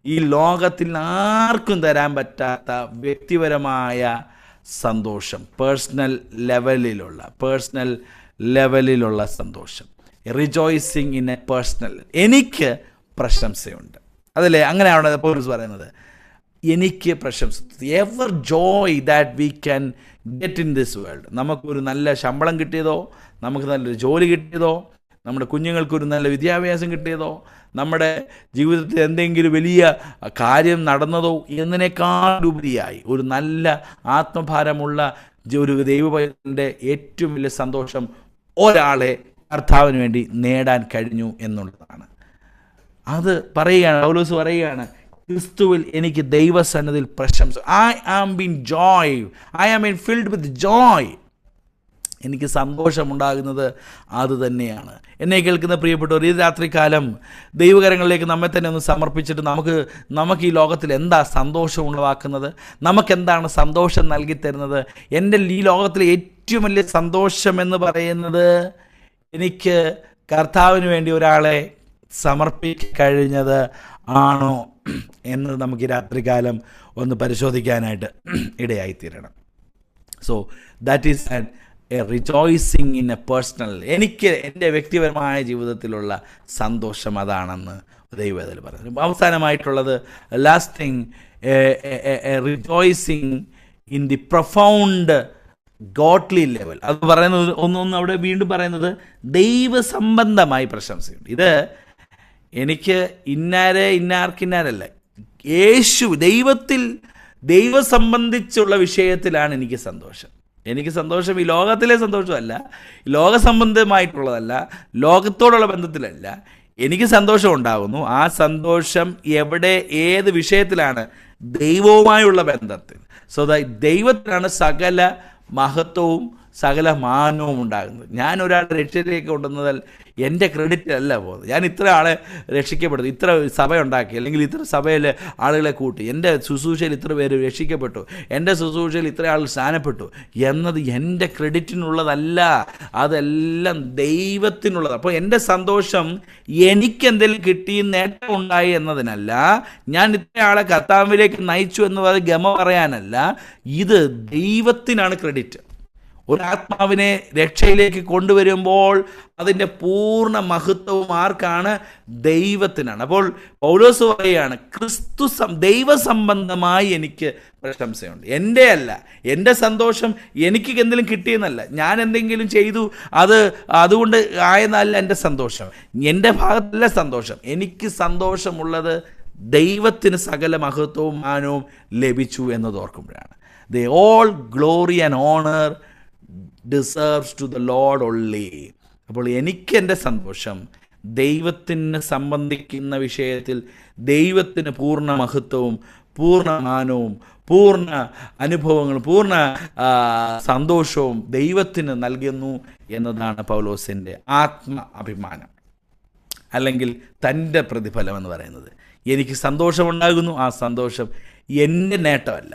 ഈ ലോകത്തിൽ ആർക്കും തരാൻ പറ്റാത്ത വ്യക്തിപരമായ സന്തോഷം, പേഴ്സണൽ ലെവലിലുള്ള സന്തോഷം. Rejoicing in a personal. എനിക്ക് പ്രശംസയുണ്ട്. അതല്ലേ അങ്ങനെയാണ് പൗലോസ് പറയുന്നത്, എനിക്ക് പ്രശംസ. Ever Joy that we can get in this world. നമുക്കൊരു നല്ല ശമ്പളം കിട്ടിയതോ, നമുക്ക് നല്ലൊരു ജോലി കിട്ടിയതോ, നമ്മുടെ കുഞ്ഞുങ്ങൾക്കൊരു നല്ല വിദ്യാഭ്യാസം കിട്ടിയതോ, നമ്മുടെ ജീവിതത്തിൽ എന്തെങ്കിലും വലിയ കാര്യം നടന്നതോ എന്നതിനേക്കാൾ ഉപരിയായി ഒരു നല്ല ആത്മഭാരമുള്ള ഒരു ദൈവപൈതലിൻ്റെ ഏറ്റവും വലിയ സന്തോഷം ഒരാളെ കർത്താവിന് വേണ്ടി നേടാൻ കഴിഞ്ഞു എന്നുള്ളതാണ്. അത് പറയുകയാണ് പൗലോസ് പറയുകയാണ്, ക്രിസ്തുവിൽ എനിക്ക് ദൈവസന്നിധിയിൽ പ്രശംസ. I am been filled with joy. എനിക്ക് സന്തോഷമുണ്ടാകുന്നത് അതുതന്നെയാണ്. എന്നെ കേൾക്കുന്ന പ്രിയപ്പെട്ടവർ, ഈ രാത്രികാലം ദൈവകരങ്ങളിലേക്ക് നമ്മെ തന്നെ ഒന്ന് സമർപ്പിച്ചിട്ട് നമുക്ക് ഈ ലോകത്തിൽ എന്താ സന്തോഷം ഉളവാക്കുന്നത്, നമുക്കെന്താണ് സന്തോഷം നൽകി തരുന്നത്? എൻ്റെ ഈ ലോകത്തിലെ ഏറ്റവും വലിയ സന്തോഷം എന്ന് പറയുന്നത് എനിക്ക് കർത്താവിന് വേണ്ടി ഒരാളെ സമർപ്പിക്കഴിഞ്ഞത് ആണോ എന്ന് നമുക്ക് ഈ രാത്രികാലം ഒന്ന് പരിശോധിക്കാനായിട്ട് ഇടയായിത്തീരണം. So that is a rejoicing in a personal. എനിക്ക് എൻ്റെ വ്യക്തിപരമായ ജീവിതത്തിലുള്ള സന്തോഷം അതാണെന്ന് ദൈവത്തിൽ പറഞ്ഞു. അവസാനമായിട്ടുള്ളത് last thing, rejoicing in the profound godly level. അത് പറയുന്നത് ഒന്നൊന്ന് അവിടെ വീണ്ടും പറയുന്നത് ദൈവസംബന്ധമായി പ്രശംസയുണ്ട്. ഇത് എനിക്ക് ഇന്നാർക്കിന്നാരല്ല, യേശു ദൈവം സംബന്ധിച്ചുള്ള വിഷയത്തിലാണ് എനിക്ക് സന്തോഷം. എനിക്ക് സന്തോഷം ഈ ലോകത്തിലെ സന്തോഷമല്ല, ലോകസംബന്ധമായിട്ടുള്ളതല്ല, ലോകത്തോടുള്ള ബന്ധത്തിലല്ല. എനിക്ക് സന്തോഷം ഉണ്ടാകുന്നു. ആ സന്തോഷം എവിടെ, ഏത് വിഷയത്തിലാണ്? ദൈവവുമായുള്ള ബന്ധത്തിൽ. സോ ദൈവത്തിനാണ് സകല മഹത്വവും സകല മാനവും ഉണ്ടാകുന്നത്. ഞാൻ ഒരാളുടെ രക്ഷയിലേക്ക് കൊണ്ടുവന്നതിൽ എൻ്റെ ക്രെഡിറ്റ് അല്ല പോകുന്നത്. ഞാൻ ഇത്ര ആളെ രക്ഷിക്കപ്പെടുന്നു, ഇത്ര സഭയുണ്ടാക്കി, അല്ലെങ്കിൽ ഇത്ര സഭയിൽ ആളുകളെ കൂട്ടി, എൻ്റെ ശുശ്രൂഷയിൽ ഇത്ര പേര് രക്ഷിക്കപ്പെട്ടു, എൻ്റെ ശുശ്രൂഷയിൽ ഇത്ര ആൾ സ്ഥാനപ്പെട്ടു എന്നത് എൻ്റെ ക്രെഡിറ്റിനുള്ളതല്ല, അതെല്ലാം ദൈവത്തിനുള്ളത്. അപ്പോൾ എൻ്റെ സന്തോഷം എനിക്കെന്തെങ്കിലും കിട്ടി, നേട്ടം ഉണ്ടായി എന്നതിനല്ല, ഞാൻ ഇത്ര ആളെ കർത്താവിലേക്ക് നയിച്ചു എന്ന് പറഞ്ഞ് ഗമ പറയാനല്ല. ഇത് ദൈവത്തിനാണ് ക്രെഡിറ്റ്. ഒരാത്മാവിനെ രക്ഷയിലേക്ക് കൊണ്ടുവരുമ്പോൾ അതിൻ്റെ പൂർണ്ണ മഹത്വവും ആർക്കാണ്? ദൈവത്തിനാണ്. അപ്പോൾ പൗലോസ് പറയുകയാണ്, ദൈവസംബന്ധമായി എനിക്ക് പ്രശംസയുണ്ട്. എൻ്റെ അല്ല, എൻ്റെ സന്തോഷം എനിക്ക് എന്തെങ്കിലും കിട്ടിയെന്നല്ല, ഞാൻ എന്തെങ്കിലും ചെയ്തു അതുകൊണ്ട് ആയെന്നല്ല എൻ്റെ സന്തോഷം, എൻ്റെ ഭാഗത്തല്ല സന്തോഷം. എനിക്ക് സന്തോഷമുള്ളത് ദൈവത്തിന് സകല മഹത്വവും മാനവും ലഭിച്ചു എന്നത് ഓർക്കുമ്പോഴാണ്. They all glory and honour deserves to the lord only. അപ്പോൾ എനിക്കെൻ്റെ സന്തോഷം ദൈവത്തിന് സംബന്ധിക്കുന്ന വിഷയത്തിൽ ദൈവത്തിന് പൂർണ്ണ മഹത്വവും പൂർണ്ണ മാനവും പൂർണ്ണ അനുഭവങ്ങളും പൂർണ്ണ സന്തോഷവും ദൈവത്തിന് നൽകുന്നു എന്നതാണ് പൗലോസിൻ്റെ ആത്മ അഭിമാനം, അല്ലെങ്കിൽ തൻ്റെ പ്രതിഫലം എന്ന് പറയുന്നത്. എനിക്ക് സന്തോഷമുണ്ടാകുന്നു, ആ സന്തോഷം എൻ്റെ നേട്ടമല്ല,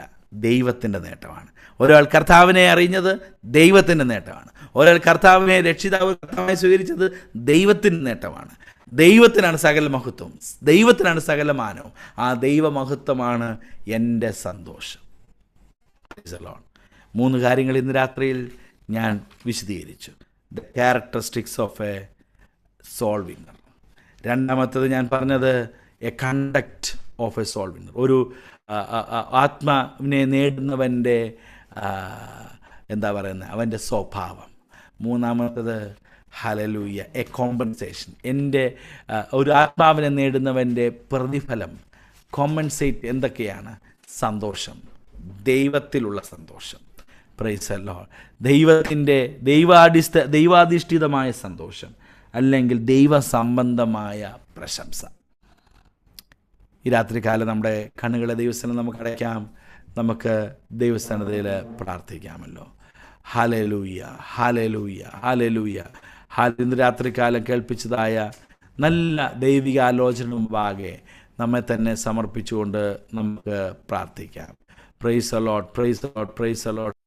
ദൈവത്തിൻ്റെ നേട്ടമാണ്. ഒരാൾ കർത്താവിനെ അറിഞ്ഞത് ദൈവത്തിൻ്റെ നേട്ടമാണ്. ഒരാൾ കർത്താവിനെ കർത്താവിനെ സ്വീകരിച്ചത് ദൈവത്തിൻ്റെ നേട്ടമാണ്. ദൈവത്തിനാണ് സകല മഹത്വം, ദൈവത്തിനാണ് സകല മാനവും. ആ ദൈവമഹത്വമാണ് എൻ്റെ സന്തോഷം. 3 കാര്യങ്ങൾ ഇന്ന് രാത്രിയിൽ ഞാൻ വിശദീകരിച്ചു. The characteristics of a soul winner. രണ്ടാമത്തത് ഞാൻ പറഞ്ഞത് a conduct of a soul winner. ഒരു ആത്മാവിനെ നേടുന്നവൻ്റെ അവൻ്റെ സ്വഭാവം. മൂന്നാമത്തത് ഹല്ലേലൂയ, എ കോമ്പൻസേഷൻ. എൻ്റെ ഒരു ആത്മാവിനെ നേടുന്നവൻ്റെ പ്രതിഫലം, കോമ്പൻസേറ്റ് എന്തൊക്കെയാണ്? സന്തോഷം, ദൈവത്തിലുള്ള സന്തോഷം. Price the Lord. ദൈവത്തിൻ്റെ ദൈവാധിഷ്ഠിതമായ സന്തോഷം, അല്ലെങ്കിൽ ദൈവസംബന്ധമായ പ്രശംസ. ഈ രാത്രികാലം നമ്മുടെ കണ്ണുകളെ ദൈവസ്ഥാനം നമുക്ക് അടയ്ക്കാം. നമുക്ക് ദൈവസ്ഥാനതയിൽ പ്രാർത്ഥിക്കാമല്ലോ. Hallelujah, hallelujah, hallelujah. ഇന്ന് രാത്രികാലം കേൾപ്പിച്ചതായ നല്ല ദൈവിക ആലോചന മുമ്പാകെ നമ്മെ തന്നെ സമർപ്പിച്ചുകൊണ്ട് നമുക്ക് പ്രാർത്ഥിക്കാം. Price the Lord, price the Lord, price the Lord.